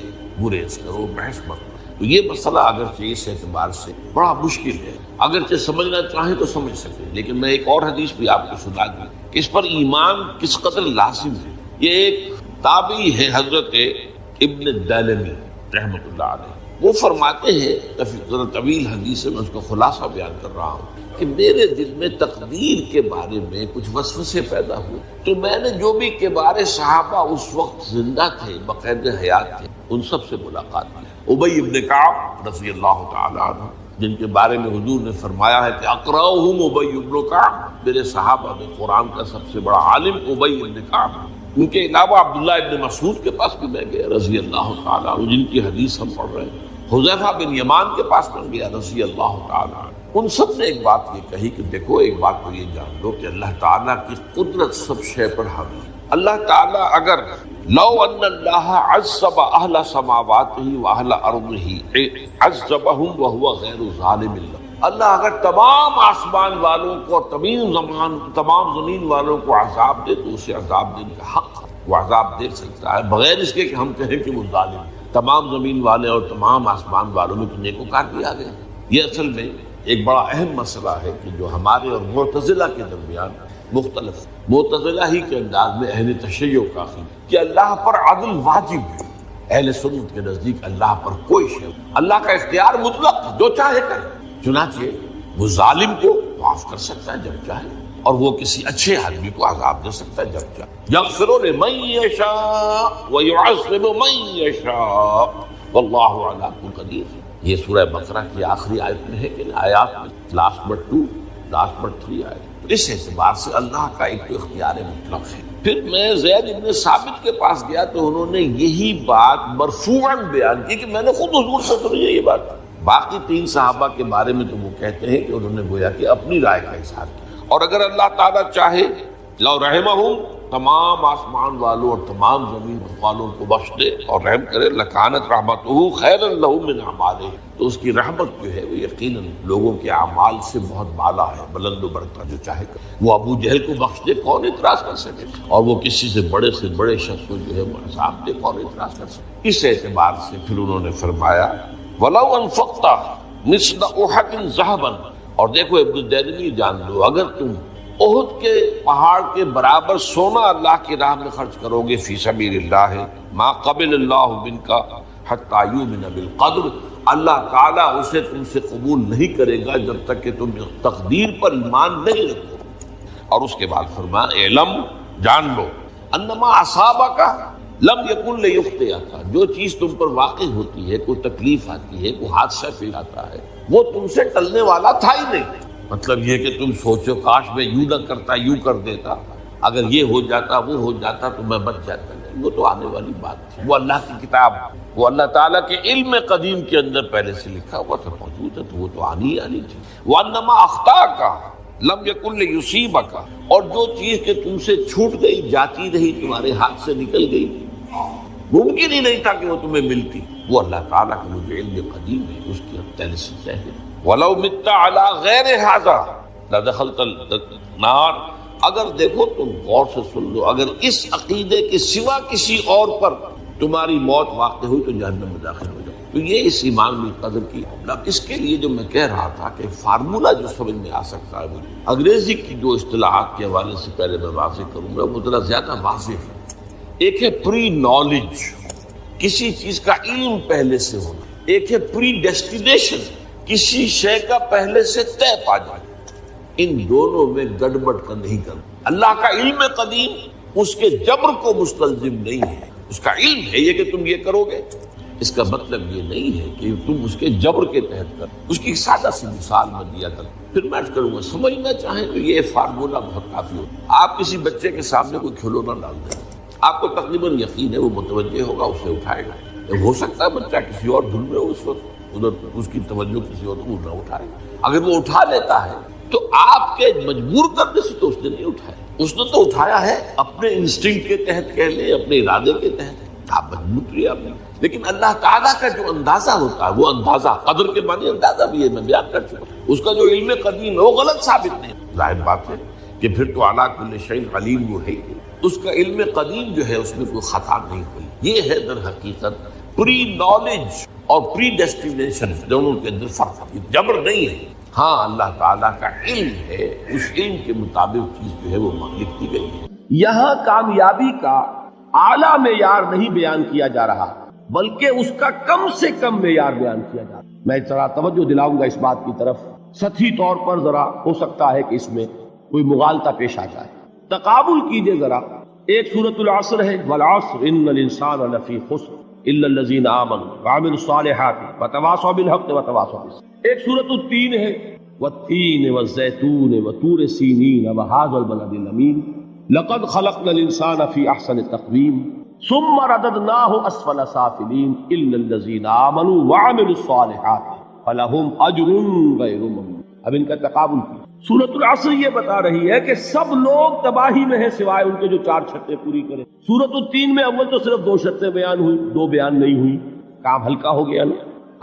گریز کرو، بحث مت کرو۔ تو یہ مسئلہ اگرچہ اس اعتبار سے بڑا مشکل ہے، اگرچہ سمجھنا چاہیں تو سمجھ سکیں، لیکن میں ایک اور حدیث بھی آپ کو سنا دوں کہ اس پر ایمان کس قدر لازم ہے۔ یہ ایک تابعی ہے حضرت ابن الدیلمی رحمۃ اللہ علیہ، وہ فرماتے ہیں، ذرا طویل حدیث ہے، میں اس کا خلاصہ بیان کر رہا ہوں، کہ میرے دل میں تقدیر کے بارے میں کچھ وسوسے پیدا ہوئے، تو میں نے جو بھی کبار صحابہ اس وقت زندہ تھے، بقید حیات تھے، ان سب سے ملاقات کی۔ ابی ابن کعب رضی اللہ تعالی عنہ، جن کے بارے میں حضور نے فرمایا ہے کہ اقرأہم ابی ابن کعب، میرے صحابہ میں قرآن کا سب سے بڑا عالم ابی ابن کعب۔ ان کے علاوہ عبداللہ ابن مسعود کے پاس بھی میں گیا رضی اللہ تعالی عنہ، جن کی حدیث ہم پڑھ رہے ہیں۔ حذیفہ بن یمان کے پاس میں گیا رضی اللہ تعالی عنہ۔ ان سب نے ایک بات یہ کہی کہ دیکھو، ایک بات تو یہ جان لو کہ اللہ تعالیٰ کی قدرت سب شے پر حاوی ہے۔ اللہ تعالیٰ اگر لو ان اللہ عذب اہل سماواتہ واہل ارضہ عذبہم وہو غیر ظالم اللہ، اللہ اگر تمام آسمان والوں کو اور تمام زمین والوں کو عذاب دے تو اسے عذاب دینے کا حق ہے، وہ عذاب دے سکتا ہے بغیر اس کے کہ ہم کہیں کہ وہ ظالم ہے۔ تمام زمین والے اور تمام آسمان والوں میں تو نیکوکار بھی آ گئے۔ یہ اصل میں ایک بڑا اہم مسئلہ ہے کہ جو ہمارے اور معتزلہ کے درمیان مختلف، معتزلہ ہی کے انداز میں اہل تشیع کافی کہ اللہ پر عدل واجب ہے، اہل سنت کے نزدیک اللہ پر کوئی شے، اللہ کا اختیار مطلق، جو چاہے کرے، چنانچہ وہ ظالم کو معاف کر سکتا ہے جب چاہے، اور وہ کسی اچھے آدمی کو عذاب دے سکتا ہے جب چاہے۔ یغفر لمن یشاء ویعذب من یشاء واللہ علی کل قدیر۔ یہ سورہ بقرہ کی آخری آیت میں ہے کہ آیات میں لاسٹ بٹ 2 لاسٹ بٹ 3 آیت، اس اعتبار سے اللہ کا ایک تو اختیار مطلق ہے۔ پھر میں زید ابن ثابت کے پاس گیا تو انہوں نے یہی بات مرفوعاً بیان کی کہ میں نے خود حضور سے سنی ہے یہ بات۔ باقی 3 صحابہ کے بارے میں تو وہ کہتے ہیں کہ انہوں نے گویا کہ اپنی رائے کا اظہار کیا، اور اگر اللہ تعالیٰ چاہے لو رحمہم تمام آسمان والوں اور تمام زمین والوں کو بخش دے اور رحم کرے لکانت رحمتہ خیر لہم من اعمالہم، تو اس کی رحمت جو ہے وہ یقیناً لوگوں کے اعمال سے بہت بالا ہے، بلند و برتر جو چاہے کر۔ وہ ابو جہل کو بخش دے کون اعتراض کر سکے، اور وہ کسی سے بڑے شخص کو جو ہے وہ عذاب دے کون اعتراض کر سکے۔ اس اعتبار سے پھر انہوں نے فرمایا وَلَوْ أَنفَقْتَ مِثْلَ أُحَدٍ ذَهَبًا، اور دیکھو ابن دینوی جان لو، اگر تم احد کے پہاڑ کے برابر سونا اللہ کی راہ میں خرچ کرو گے فی سبیل اللہ ما قبل اللہ منک حتی یؤمن بالقدر، اللہ تعالیٰ اسے تم سے قبول نہیں کرے گا جب تک کہ تم تقدیر پر ایمان نہیں رکھو۔ اور اس کے بعد فرمایا اعلم، جان لو، انما اصابک لم یکن لیخطئک، جو چیز تم پر واقع ہوتی ہے، کوئی تکلیف آتی ہے، کوئی حادثہ پیش آتا ہے، وہ تم سے ٹلنے والا تھا ہی نہیں۔ مطلب یہ کہ تم سوچو کاش میں یوں نہ کرتا، یوں کر دیتا، اگر یہ ہو جاتا وہ ہو جاتا تو میں بچ جاتا، نہیں، وہ تو آنے والی بات تھی، وہ اللہ کی کتاب، وہ اللہ تعالیٰ کے علم قدیم کے اندر پہلے سے لکھا ہوا تھا، موجود ہے، تو وہ تو آنی تھی۔ وَأَنَّمَا أَخْطَأَكَ لَمْ يَكُنْ لِيُصِيبَكَ، اور جو چیز کہ تم سے چھوٹ گئی، جاتی رہی، تمہارے ہاتھ سے نکل گئی، ممکن ہی نہیں تھا کہ وہ تمہیں ملتی، وہ اللہ تعالیٰ کا جو علم قدیم ہے اس کی پہلے سے طے ہے۔ وَلَوْ مِتَّ عَلَىٰ غَيْرِ هَٰذَا لَدَخَلْتَ النَّارَ، اگر دیکھو تم غور سے سن لو، اگر اس عقیدے کے سوا کسی اور پر تمہاری موت واقع ہوئی تو جہنم میں داخل ہو جاؤ۔ تو یہ اس ایمان بالقدر کی اس کے لیے جو میں کہہ رہا تھا کہ فارمولہ جو سمجھ میں آ سکتا ہے، وہ انگریزی کی جو اصطلاحات کے حوالے سے پہلے میں واضح کروں گا، وہ ذرا زیادہ واضح ہے۔ ایک ہے پری نالج، کسی چیز کا علم پہلے سے ہونا، ایک ہے پری ڈیسٹینیشن، کسی شے کا پہلے سے طے پا جائے۔ ان دونوں میں گڑبڑ کا نہیں کرنا۔ اللہ کا علم قدیم اس کے جبر کو مستلزم نہیں ہے، اس کا علم ہے یہ کہ تم یہ کرو گے، اس کا مطلب یہ نہیں ہے کہ تم اس کے جبر کے تحت کر۔ اس کی سادہ سی مثال میں دیا کر، پھر میں کروں گا، سمجھنا چاہیں تو یہ فارمولہ بہت کافی ہوتا۔ آپ کسی بچے کے سامنے کوئی کھلونا ڈال دیں، آپ کو تقریباً یقین ہے وہ متوجہ ہوگا، اسے اٹھائے گا۔ ہو سکتا ہے بچہ کسی اور دھن میں اس وقت ادھر اس کی توجہ کسی اور کو نہ اٹھائے، اگر وہ اٹھا لیتا ہے تو آپ کے مجبور کرنے سے تو اس نے نہیں اٹھایا، اس نے تو اٹھایا ہے اپنے انسٹنکٹ کے تحت، کہہ لیں اپنے ارادے کے تحت، آپ مجبور کیے آپ نے۔ لیکن اللہ تعالیٰ کا جو اندازہ ہوتا ہے، وہ اندازہ قدر کے معنی اندازہ بھی ہے، میں بیان کر چکا ہوں، اس کا جو علم قدیم ہے وہ غلط ثابت نہیں۔ ظاہر بات ہے کہ پھر تو اعلیٰ کل شیء علیم وہ ہے، اس کا علم قدیم جو ہے اس میں کوئی خطا نہیں ہوئی۔ یہ ہے در حقیقت پری نالج اور پری ڈیسٹینیشن، دونوں کے اندر فرق ہے، جبر نہیں ہے۔ ہاں اللہ تعالیٰ کا علم ہے، اس علم کے مطابق چیز جو ہے وہ لکھتی گئی ہے۔ یہاں کامیابی کا اعلیٰ معیار نہیں بیان کیا جا رہا، بلکہ اس کا کم سے کم معیار بیان کیا جا رہا۔ میں ذرا توجہ دلاؤں گا اس بات کی طرف، سطحی طور پر ذرا ہو سکتا ہے کہ اس میں کوئی مغالطہ پیش آ جائے، تقابل کیجئے ذرا۔ ایک سورۃ العصر ہے، والعصر ان الانسان لفی خسر الا الذین آمنوا وعملوا الصالحات وتواصوا بالحق وتواصوا بالصبر۔ ایک سورۃ التین ہے، والتین والزیتون وطور سینین وہذا البلد الامین لقد خلقنا الانسان فی احسن تقویم ثم رددناہ اسفل سافلین الا الذین آمنوا وعملوا الصالحات فلہم اجر غیر ممنون۔ اب ان کا تقابل کیا۔ سورۃ العصر یہ بتا رہی ہے کہ سب لوگ تباہی میں ہیں سوائے ان کے جو 4 شرطیں پوری کریں۔ سورۃ التین میں اول تو صرف 2 شرطیں بیان ہوئی، 2 بیان نہیں ہوئی، کام ہلکا ہو گیا نا،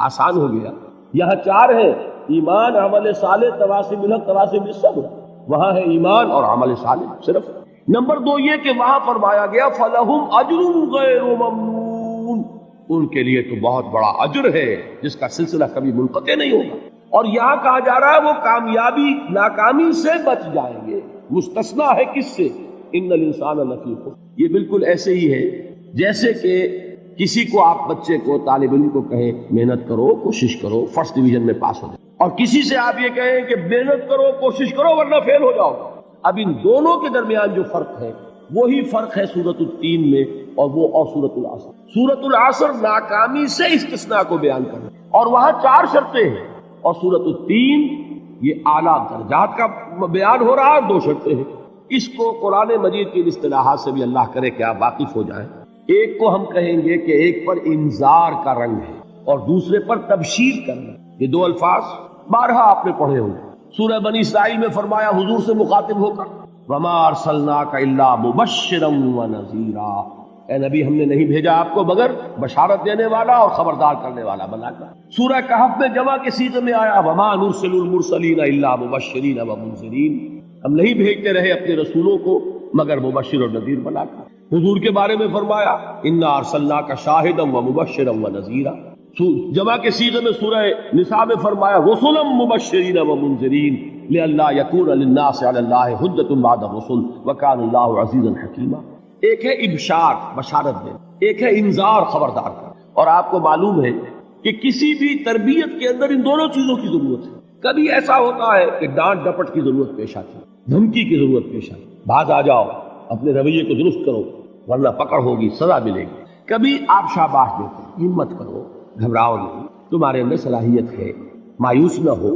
آسان ہو گیا۔ یہاں 4 ہے، ایمان، عمل صالح، تواصی بالحق، تواصی بالصبر۔ وہاں ہے ایمان اور عمل صالح صرف۔ نمبر 2 یہ کہ وہاں فرمایا گیا فَلَهُمْ أَجْرٌ غَيْرُ مَمْنُونٍ، ان کے لیے تو بہت بڑا اجر ہے جس کا سلسلہ کبھی منقطع نہیں ہوگا۔ اور یہاں کہا جا رہا ہے وہ کامیابی ناکامی سے بچ جائیں گے، مستثنا ہے کس سے؟ ان الانسان لفی خسر۔ یہ بالکل ایسے ہی ہے جیسے کہ کسی کو آپ بچے کو، طالب علم کو کہیں محنت کرو، کوشش کرو، فرسٹ ڈویژن میں پاس ہو جائے، اور کسی سے آپ یہ کہیں کہ محنت کرو، کوشش کرو ورنہ فیل ہو جاؤ۔ اب ان دونوں کے درمیان جو فرق ہے وہی فرق ہے سورۃ التین میں اور سورۃ العصر۔ سورۃ العصر ناکامی سے استثناء کو بیان کرنا، اور وہاں 4 شرطیں ہیں، اور سورۃ التین یہ اعلیٰ درجات کا بیان ہو رہا ہے، 2 شرطیں ہیں۔ اس کو قرآن مجید کی اصطلاحات سے بھی اللہ کرے کہ آپ واقف ہو جائیں۔ ایک کو ہم کہیں گے کہ ایک پر انذار کا رنگ ہے اور دوسرے پر تبشیر کا رنگ۔ یہ 2 الفاظ بارہا آپ نے پڑھے ہوں گے۔ سورہ بنی اسرائیل میں فرمایا حضور سے مخاطب ہو کر وما ارسلناک الا مبشرا ونذیرا، اے نبی ہم نے نہیں بھیجا آپ کو مگر بشارت دینے والا اور خبردار کرنے والا بنا کر۔ سورہ کہف میں جمع کے صیغے میں آیا وما نرسل المرسلین الا مبشرین ومنذرین، ہم نہیں بھیجتے رہے اپنے رسولوں کو مگر مبشر اور نذیر بنا کر۔ حضور کے بارے میں فرمایا انا ارسلناک شاہدا ومبشرا ونذیرا، جمع کے صیغے میں سورہ نساء میں فرمایا رسلا مبشرین ومنذرین لئلا یکون للناس علی اللہ حجۃ بعد الرسل وکان اللہ عزیزا حکیما۔ ایک ہے ابشار بشارت دے، ایک ہے انذار خبردار کر۔ اور آپ کو معلوم ہے کہ کسی بھی تربیت کے اندر ان دونوں چیزوں کی ضرورت ہے۔ کبھی ایسا ہوتا ہے کہ ڈانٹ ڈپٹ کی ضرورت پیش آتی ہے، دھمکی کی ضرورت پیش آتی ہے، باز آ جاؤ، اپنے رویے کو درست کرو ورنہ پکڑ ہوگی، سزا ملے گی۔ کبھی آپ شاباش دیتے ہیں، ہمت کرو، گھبراؤ نہیں، تمہارے اندر صلاحیت ہے، مایوس نہ ہو،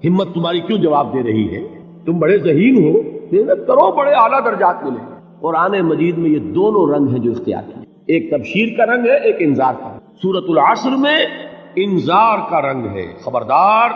ہمت تمہاری کیوں جواب دے رہی ہے، تم بڑے ذہین ہو، محنت کرو، بڑے اعلیٰ درجات ملیں۔ قرآن مجید میں یہ دونوں رنگ ہیں جو اختیار کیے، ایک تبشیر کا رنگ ہے، ایک انذار کا رنگ۔ سورۃ العصر میں انذار کا رنگ ہے، خبردار،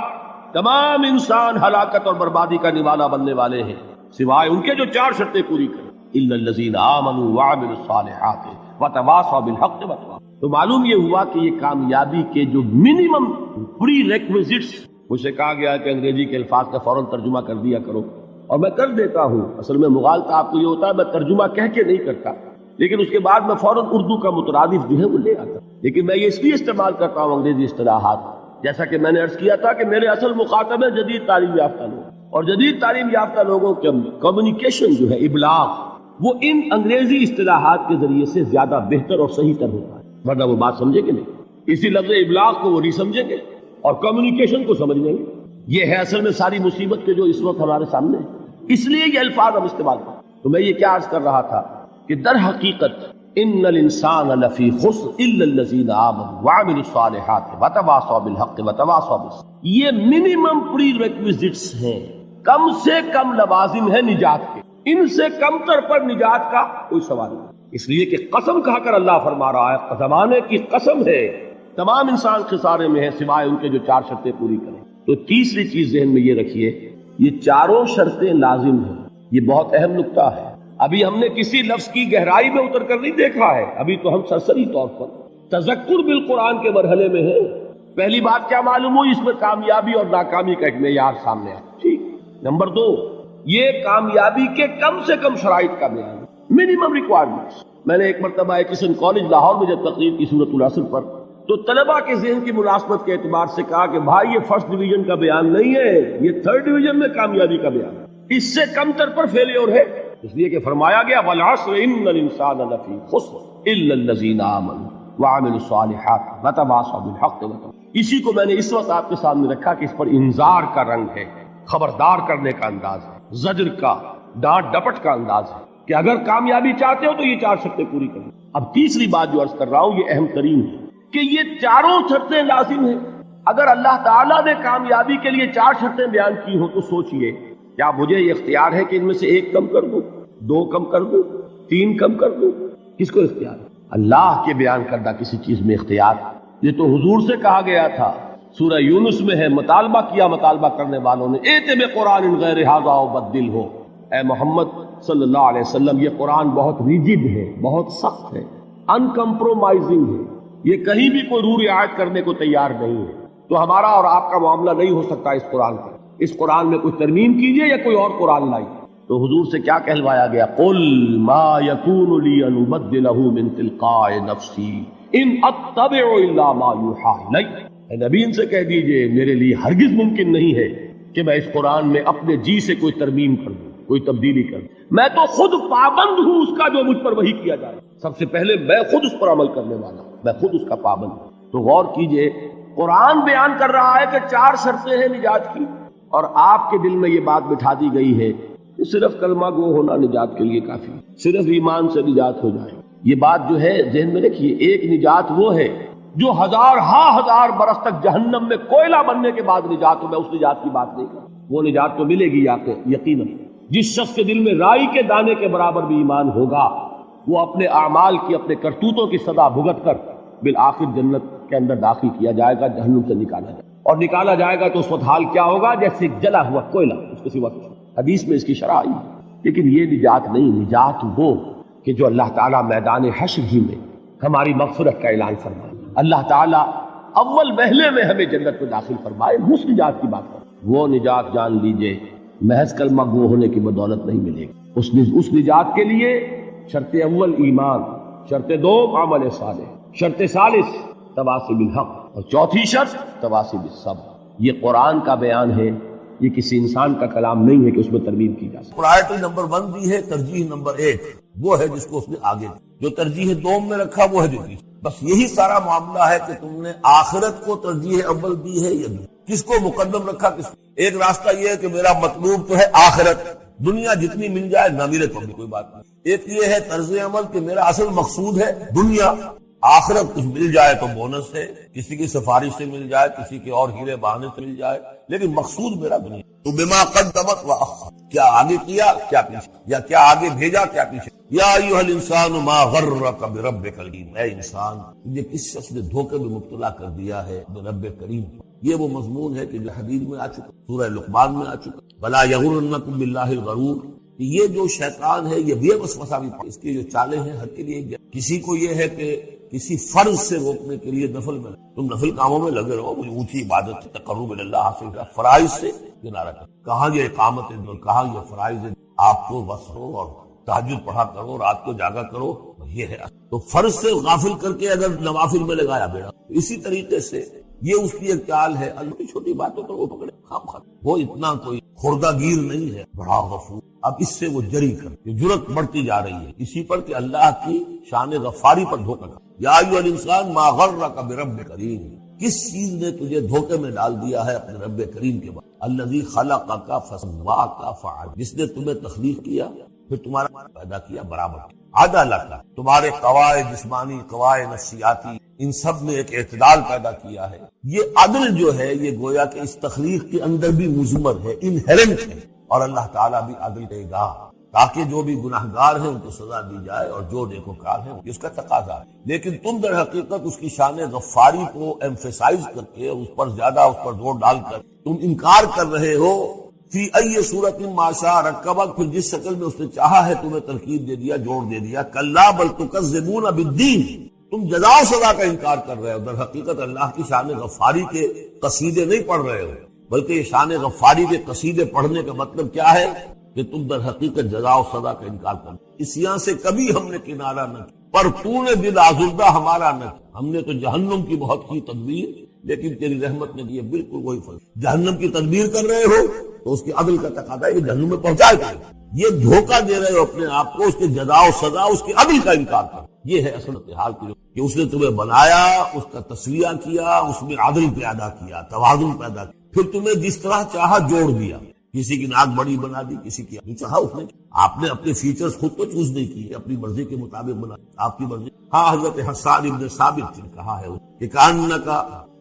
تمام انسان ہلاکت اور بربادی کا نوالا بننے والے ہیں سوائے ان کے جو 4 شرطیں پوری کریں، الا الذین آمنوا وعملوا الصالحات وتواصوا بالحق وتواصوا۔ تو معلوم یہ ہوا کہ یہ کامیابی کے جو منیمم پری ریکویزٹس، مجھ سے کہا گیا کہ انگریزی کے الفاظ کا فوراً ترجمہ کر دیا کرو، اور میں کر دیتا ہوں۔ اصل میں مغالطہ آپ کو یہ ہوتا ہے میں ترجمہ کہہ کے نہیں کرتا، لیکن اس کے بعد میں فوراً اردو کا مترادف جو ہے وہ لے آتا، لیکن میں یہ اس لیے استعمال کرتا ہوں انگریزی اصطلاحات، جیسا کہ میں نے عرض کیا تھا کہ میرے اصل مخاطب ہیں جدید تعلیم یافتہ لوگ، اور جدید تعلیم یافتہ لوگوں کے کمیونیکیشن جو ہے، ابلاغ، وہ ان انگریزی اصطلاحات کے ذریعے سے زیادہ بہتر اور صحیح تر ہوتا ہے، ورنہ وہ بات سمجھے گے نہیں، اسی لفظ ابلاغ کو وہ نہیں سمجھیں گے اور کمیونیکیشن کو سمجھ لیں گے۔ یہ ہے اصل میں ساری مصیبت کے جو اس وقت ہمارے سامنے ہے، اس لیے یہ الفاظ ہم استعمال کریں۔ تو میں یہ کیا عرض کر رہا تھا کہ در حقیقت ان الانسان لفی خسر الا الذین آمنوا وعملوا الصالحات وتواصوا بالحق وتواصوا بالصبر، یہ منیمم پری ریکویزٹس ہیں، کم سے کم لوازم ہے نجات کے، ان سے کم تر پر نجات کا کوئی سوال نہیں، اس لیے کہ قسم کھا کر اللہ فرما رہا ہے، زمانے کی قسم ہے، تمام انسان خسارے میں ہے سوائے ان کے جو 4 شرطیں پوری کریں۔ تو تیسری چیز ذہن میں یہ رکھیے، یہ 4 شرطیں لازم ہیں، یہ بہت اہم نکتہ ہے۔ ابھی ہم نے کسی لفظ کی گہرائی میں اتر کر نہیں دیکھا ہے، ابھی تو ہم سرسری طور پر تذکر بالقرآن کے مرحلے میں ہیں۔ پہلی بات کیا معلوم ہوئی، اس میں کامیابی اور ناکامی کا ایک معیار سامنے آیا، ٹھیک۔ نمبر 2، یہ کامیابی کے کم سے کم شرائط کا بیان، منیمم ریکوائرمنٹس۔ میں نے ایک مرتبہ ایکسن کالج لاہور میں جب تقریر کی سورۃ العصر پر، تو طلباء کے ذہن کی مناسبت کے اعتبار سے کہا کہ بھائی یہ فرسٹ ڈویژن کا بیان نہیں ہے، یہ 3rd ڈویژن میں کامیابی کا بیان ہے، اس سے کم تر پر فیلیور ہے، اس لیے کہ فرمایا گیا والعصر ان الانسان لفی خسر الا الذین آمنوا وعملوا الصالحات وتواصوا بالحق وتواصوا۔ اسی کو میں نے اس وقت آپ کے سامنے رکھا کہ اس پر انذار کا رنگ ہے، خبردار کرنے کا انداز ہے، زجر کا، ڈانٹ ڈپٹ کا انداز ہے کہ اگر کامیابی چاہتے ہو تو یہ 4 شرطیں پوری کریں۔ اب تیسری بات جو عرض کر رہا ہوں یہ اہم ترین ہے کہ یہ 4 شرطیں لازم ہیں۔ اگر اللہ تعالیٰ نے کامیابی کے لیے 4 شرطیں بیان کی ہوں تو سوچئے کیا مجھے یہ اختیار ہے کہ ان میں سے 1 کم کر دوں، 2 کم کر دوں، 3 کم کر دوں؟ کس کو اختیار ہے؟ اللہ کے بیان کردہ کسی چیز میں اختیار۔ یہ تو حضور سے کہا گیا تھا، سورہ یونس میں ہے، مطالبہ کیا مطالبہ کرنے والوں نے، ایت بقرآن غیر ھذا وبدل ہو، اے محمد صلی اللہ علیہ وسلم یہ قرآن بہت ریجڈ ہے، بہت سخت ہے، ان کمپرومائزنگ ہے، یہ کہیں بھی کوئی رو رعایت کرنے کو تیار نہیں ہے، تو ہمارا اور آپ کا معاملہ نہیں ہو سکتا اس قرآن کا، اس قرآن میں کوئی ترمیم کیجئے یا کوئی اور قرآن لائیے۔ تو حضور سے کیا کہلوایا گیا، قل ما یکون لی ان ابدلہ من تلقاء نفسی ان اتبع الا ما یوحی الی، اے نبی ان سے کہہ دیجئے میرے لیے ہرگز ممکن نہیں ہے کہ میں اس قرآن میں اپنے جی سے کوئی ترمیم کر دوں، کوئی تبدیلی کر دوں، میں تو خود پابند ہوں اس کا جو مجھ پر وحی کیا جائے، سب سے پہلے میں خود اس پر عمل کرنے والا ہوں، میں خود اس کا پابند ہوں۔ تو غور کیجئے، قرآن بیان کر رہا ہے کہ 4 شرطیں ہیں نجات کی، اور آپ کے دل میں یہ بات بٹھا دی گئی ہے کہ صرف کلمہ گو ہونا نجات کے لیے کافی، صرف ایمان سے نجات ہو جائے۔ یہ بات جو ہے ذہن میں رکھیے، ایک نجات وہ ہے جو ہزار برس تک جہنم میں کوئلہ بننے کے بعد نجات ہو، میں اس نجات کی بات نہیں کرتا، وہ نجات تو ملے گی یقیناً۔ جس شخص کے دل میں رائی کے دانے کے برابر بھی ایمان ہوگا، وہ اپنے اعمال کی، اپنے کرتوتوں کی سزا بھگت کر بالآخر جنت کے اندر داخل کیا جائے گا، جہنم سے نکالا جائے گا۔ اور نکالا جائے گا تو اس وقت حال کیا ہوگا؟ جیسے جلا ہوا کوئلہ، اس کے سوا حدیث میں اس کی شرح آئی۔ لیکن یہ نجات نہیں، نجات وہ کہ جو اللہ تعالیٰ میدان حشر ہی میں ہماری مغفرت کا اعلان فرمائے، اللہ تعالیٰ اول محلے میں ہمیں جنت میں داخل فرمائے، اس نجات کی بات کریں۔ وہ نجات جان لیجئے محض کلمہ گو ہونے کی بدولت نہیں ملے گی۔ اس نجات کے لیے شرط اول ایمان، شرط دو عمل صالح، شرط ثالث تواصی بالحق، اور چوتھی شرط تواصی بالصبر۔ یہ قرآن کا بیان ہے، یہ کسی انسان کا کلام نہیں ہے کہ اس میں ترمیم کی جا سکے۔ پرائرٹی نمبر 1 دی ہے، ترجیح نمبر 1 وہ ہے جس کو اس نے آگے دی، جو ترجیح 2 میں رکھا وہ ہے جو پیچھے۔ بس یہی سارا معاملہ ہے کہ تم نے آخرت کو ترجیح اول دی ہے یا کس کو مقدم رکھا، کس کو؟ ایک راستہ یہ ہے کہ میرا مطلوب تو ہے آخرت، دنیا جتنی مل جائے نہ ملے تو بھی کوئی بات نہیں۔ ایک یہ ہے طرز عمل کہ میرا اصل مقصود ہے دنیا، آخرت کچھ مل جائے تو بونس ہے، کسی کی سفارش سے مل جائے، کسی کے اور ہیلے بہانے سے مل جائے، لیکن مقصود میرا دنیا۔ تو بما قدمت واخر، کیا آگے کیا کیا پیچھے، یا کیا آگے بھیجا کیا پیچھے۔ یا ایھا الانسان ما غرک بربک الکریم، اے انسان تجھے کس شخص نے دھوکے میں مبتلا کر دیا ہے رب کریم۔ یہ وہ مضمون ہے کہ جو حدیث میں آ چکا، سورہ لقمان میں آ چکا، بلا یغرنکم باللہ الغرور۔ یہ جو شیطان ہے یہ بے وسوسہ بھی، اس کی جو چالیں ہیں ہر کے لیے، کسی کو یہ ہے کہ کسی فرض سے روکنے کے لیے نفل میں تم نفل کاموں میں لگے رہو، مجھے اونچی عبادت سے تقرب اللہ حاصل کر، فرائض سے کنارہ کر۔ کہاں یہ اقامت ہے اور کہاں یہ فرائض ہے، آپ کو بس ہو اور تہجد پڑھا کرو، رات کو جاگا کرو، یہ ہے۔ تو فرض سے غافل کر کے اگر نوافل میں لگایا بیڑا، اسی طریقے سے یہ اس کی ایک چال ہے، اللہ کی چھوٹی باتوں پر وہ پکڑے خام خام، وہ اتنا کوئی خوردہ گیر نہیں ہے، بڑا غفور۔ اب اس سے وہ جری کر، جرت بڑھتی جا رہی ہے اسی پر کہ اللہ کی شان غفاری پر دھوکہ کھا۔ یا ایھا الانسان ما غرک برب کریم، کس چیز نے تجھے دھوکے میں ڈال دیا ہے اپنے رب کریم کے بعد؟ الذی خلقک فسواک فعدل، جس نے تمہیں تخلیق کیا پھر تمہارا پیدا کیا برابر کیا۔ عدل کا، تمہارے قواعد جسمانی، قواعد نفسیاتی، ان سب میں ایک اعتدال پیدا کیا ہے۔ یہ عدل جو ہے یہ گویا کہ اس تخلیق کے اندر بھی مضمر ہے، انہیرنٹ ہے، اور اللہ تعالیٰ بھی عدل دے گا تاکہ جو بھی گناہگار ہیں ان کو سزا دی جائے اور جو نیکوکار ہیں اس کا تقاضا ہے۔ لیکن تم در حقیقت اس کی شان غفاری کو ایمفیسائز کر کے اس پر زیادہ اس پر زور ڈال کر تم انکار کر رہے ہو۔ فی ای صورت ما شاء رکبک، پھر جس شکل میں اس نے چاہا ہے تمہیں ترکیب دے دیا، جوڑ دے دیا۔ کلا بل تکذبون بالدین، تم جزا و سزا کا انکار کر رہے ہو، در حقیقت اللہ کی شان غفاری کے قصیدے نہیں پڑھ رہے ہو، بلکہ یہ شان غفاری کے قصیدے پڑھنے کا مطلب کیا ہے کہ تم در حقیقت جزا و سزا کا انکار کر۔ اسیاں سے کبھی ہم نے کنارہ نہ کیا، پر تو نے دل آزردہ ہمارا نہ کیا۔ ہم نے تو جہنم کی بہت کی تدبیر، لیکن تیری رحمت نے کی بالکل وہی فرق۔ جہنم کی تدبیر کر رہے ہو تو اس کی عدل کا تقاضا ہے کہ جہنم میں پہنچائے گا۔ یہ دھوکہ دے رہے ہو اپنے آپ کو، اس کی جزا و سزا، اس کی عدل کا انکار کر۔ یہ ہے اصل حال کہ اس نے تمہیں بنایا، اس کا تسویہ کیا، اس میں عدل پیدا کیا، توازن پیدا کیا، پھر تمہیں جس طرح چاہا جوڑ دیا۔ کسی کی ناک بڑی بنا دی، کسی کی نہیں چاہا اس نے۔ آپ نے اپنے فیچرز خود تو چوز نہیں کیے، اپنی مرضی کے مطابق بنا، آپ کی مرضی۔ ہاں حضرت حسان ابن ثابت نے کہا ہے کہ کأنک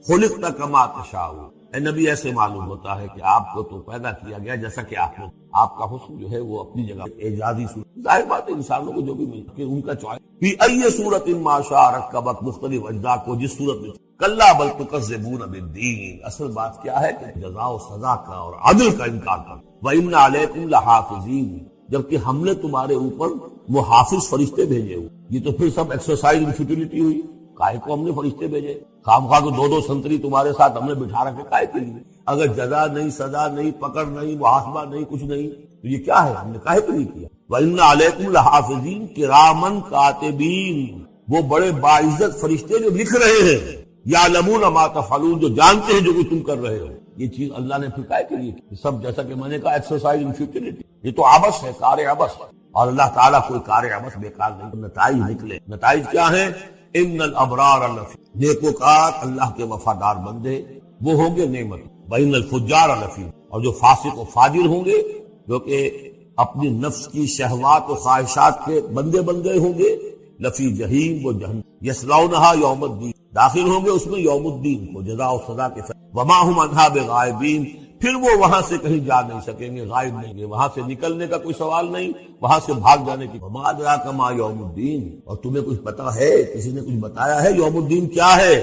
خلقت کما تشاء، اے نبی ایسے معلوم ہوتا ہے کہ آپ کو تو پیدا کیا گیا جیسا کہ آپ کا حسن جو ہے وہ اپنی جگہ اعجازی صورت، ظاہر بات ہے انسانوں کو جو بھی ملتا کہ ان کا چوائس۔ فی ای صورت ما شاء رکبک، مختلف اجزاء کو جس صورت میں۔ کلا بل تکذبون بالدین، اصل بات کیا ہے کہ جزا و سزا کا اور عدل کا انکار کر۔ وَإِنَّ عَلَيْكُمْ لَحَافِظِينَ، جبکہ ہم نے تمہارے اوپر محافظ فرشتے بھیجے ہوئے۔ یہ تو پھر سب ایکسرسائز ان فیوٹیلٹی ہوئی، کائے کو ہم نے فرشتے بھیجے؟ خامخواہ کو دو سنتری تمہارے ساتھ ہم نے بٹھا رکھے کائے کے لیے؟ اگر جزا نہیں، سزا نہیں، پکڑ نہیں، محاسبہ نہیں، کچھ نہیں تو یہ کیا ہے؟ ہم نے کائے کے لیے کیا؟ وَإِنَّ عَلَيْكُمْ لَحَافِظِينَ كِرَامًا كَاتِبِينَ، وہ بڑے باعزت فرشتے جو لکھ رہے ہیں، یعلمون ما تفعلون، جو جانتے ہیں جو کچھ تم کر رہے ہو۔ یہ چیز اللہ نے پھر کائے کے لیے کی؟ سب جیسا کہ میں نے کہا ایکسرسائز ان فیوٹیلٹی، یہ تو عبث ہے، کار عبث، اور اللہ تعالیٰ کوئی کار عبث بیکار نہیں۔ نتائج نکلے، نتائج کیا ہیں؟ ان الابرار لفی، نیکوکار اللہ کے وفادار بندے وہ ہوں گے نعمت، وان الفجار لفی، اور جو فاسق و فاجر ہوں گے جو کہ اپنی نفس کی شہوات و خواہشات کے بندے ہوں گے، لفی جہیم، وہ جہنم، یصلونھا یوم الدین، داخل ہوں گے اس میں یوم الدین کو، جزا و سزا کے ساتھ۔ وما ہم عنہا بغائبین، پھر وہ وہاں سے کہیں جا نہیں سکیں گے، غائب نہیں گے، وہاں سے نکلنے کا کوئی سوال نہیں، وہاں سے بھاگ جانے کی۔ وما ادراک ما یوم الدین، اور تمہیں کچھ پتا ہے، کسی نے کچھ بتایا ہے یوم الدین کیا ہے؟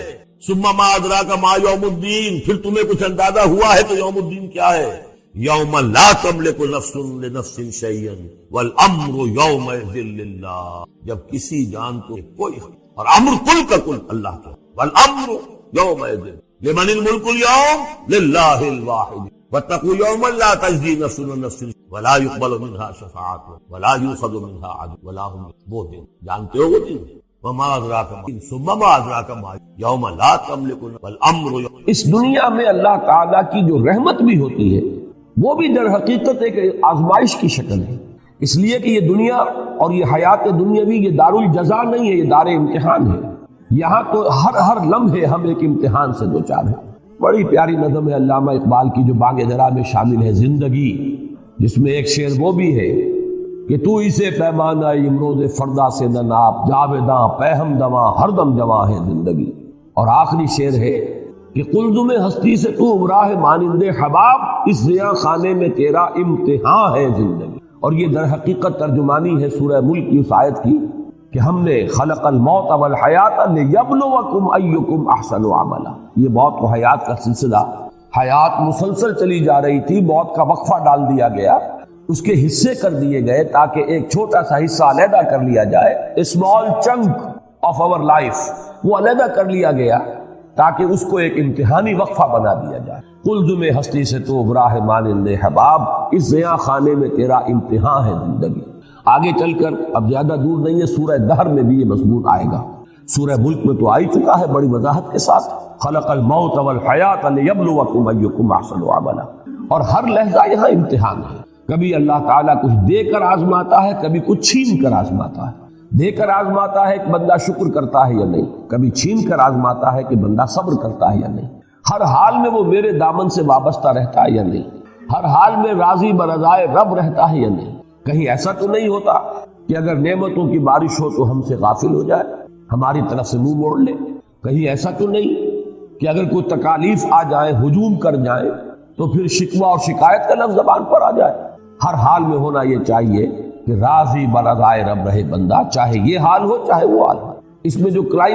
ثم ما ادراک ما یوم الدین، پھر تمہیں کچھ اندازہ ہوا ہے تو یوم الدین کیا ہے؟ یوم لا تملک نفس لنفس شیئا والامر یومئذ للہ، جب کسی جان کو کوئی، اور امر کل کا کل اللہ کا، والامر یومئذ لمن الملک اليوم للہ الواحد واتقوا یوما لا تجزی نفس عن نفس ولا يقبل منها شفاعت ولا يؤخذ منها عدل ولا هم ينصرون۔ جانتے ہو وہ دن؟ وما ادراک ما ثم ما ادراک ما یوم لا تملک والامر یوم۔ اس دنیا میں اللہ تعالیٰ کی جو رحمت بھی ہوتی ہے وہ بھی در حقیقت ایک آزمائش کی شکل ہے، اس لیے کہ یہ دنیا اور یہ حیات دنیاوی یہ دار الجزا نہیں ہے، یہ دار امتحان ہے۔ یہاں تو ہر لمحے ہم ایک امتحان سے دوچار ہیں۔ بڑی پیاری نظم ہے علامہ اقبال کی جو بانگ درا میں شامل ہے، زندگی، جس میں ایک شعر وہ بھی ہے کہ تو اسے پیمانہ امروز فردا سے نہ ناپ، جاویداں پہم دواں ہر دم جواں ہے زندگی۔ اور آخری شعر ہے کہ قلزم ہستی سے تو امراہ مانند حباب، اس زیاں خانے میں تیرا امتحان ہے زندگی۔ اور یہ در حقیقت ترجمانی ہے سورہ ملک کی اس آیت کی کہ ہم نے خلق الموت والحیات لیبلوکم ایکم احسن عملا۔ یہ موت و حیات کا سلسلہ، حیات مسلسل چلی جا رہی تھی، موت کا وقفہ ڈال دیا گیا، اس کے حصے کر دیے گئے تاکہ ایک چھوٹا سا حصہ علیحدہ کر لیا جائے، small chunk of our life, وہ علیحدہ کر لیا گیا تاکہ اس کو ایک امتحانی وقفہ بنا دیا جائے۔ قلزم ہستی سے تو براہ مانند حباب، اس زیاں خانے میں تیرا امتحان ہے زندگی۔ آگے چل کر اب زیادہ دور نہیں ہے، سورہ دہر میں بھی یہ مضمون آئے گا، سورہ ملک میں تو آ ہی چکا ہے بڑی وضاحت کے ساتھ، خلق الموت والحیات لیبلوکم ایکم احسن عملا۔ اور ہر لحظہ یہاں امتحان ہے، کبھی اللہ تعالیٰ کچھ دے کر آزماتا ہے، کبھی کچھ چھین کر آزماتا ہے۔ دے کر آزماتا ہے کہ بندہ شکر کرتا ہے یا نہیں، کبھی چھین کر آزماتا ہے کہ بندہ صبر کرتا ہے یا نہیں۔ ہر حال میں وہ میرے دامن سے وابستہ رہتا ہے یا نہیں، ہر حال میں راضی برضائے رب رہتا ہے یا نہیں۔ کہیں ایسا تو نہیں ہوتا کہ اگر نعمتوں کی بارش ہو تو ہم سے غافل ہو جائے، ہماری طرف سے منہ موڑ لے۔ کہیں ایسا تو نہیں کہ اگر کوئی تکالیف آ جائے، ہجوم کر جائے، تو پھر شکوہ اور شکایت کا لفظ زبان پر آ جائے۔ ہر حال میں ہونا یہ چاہیے کہ راضی برضائے رب رہے بندہ، چاہے یہ حال ہو چاہے وہ حال ہو۔ اس میں جو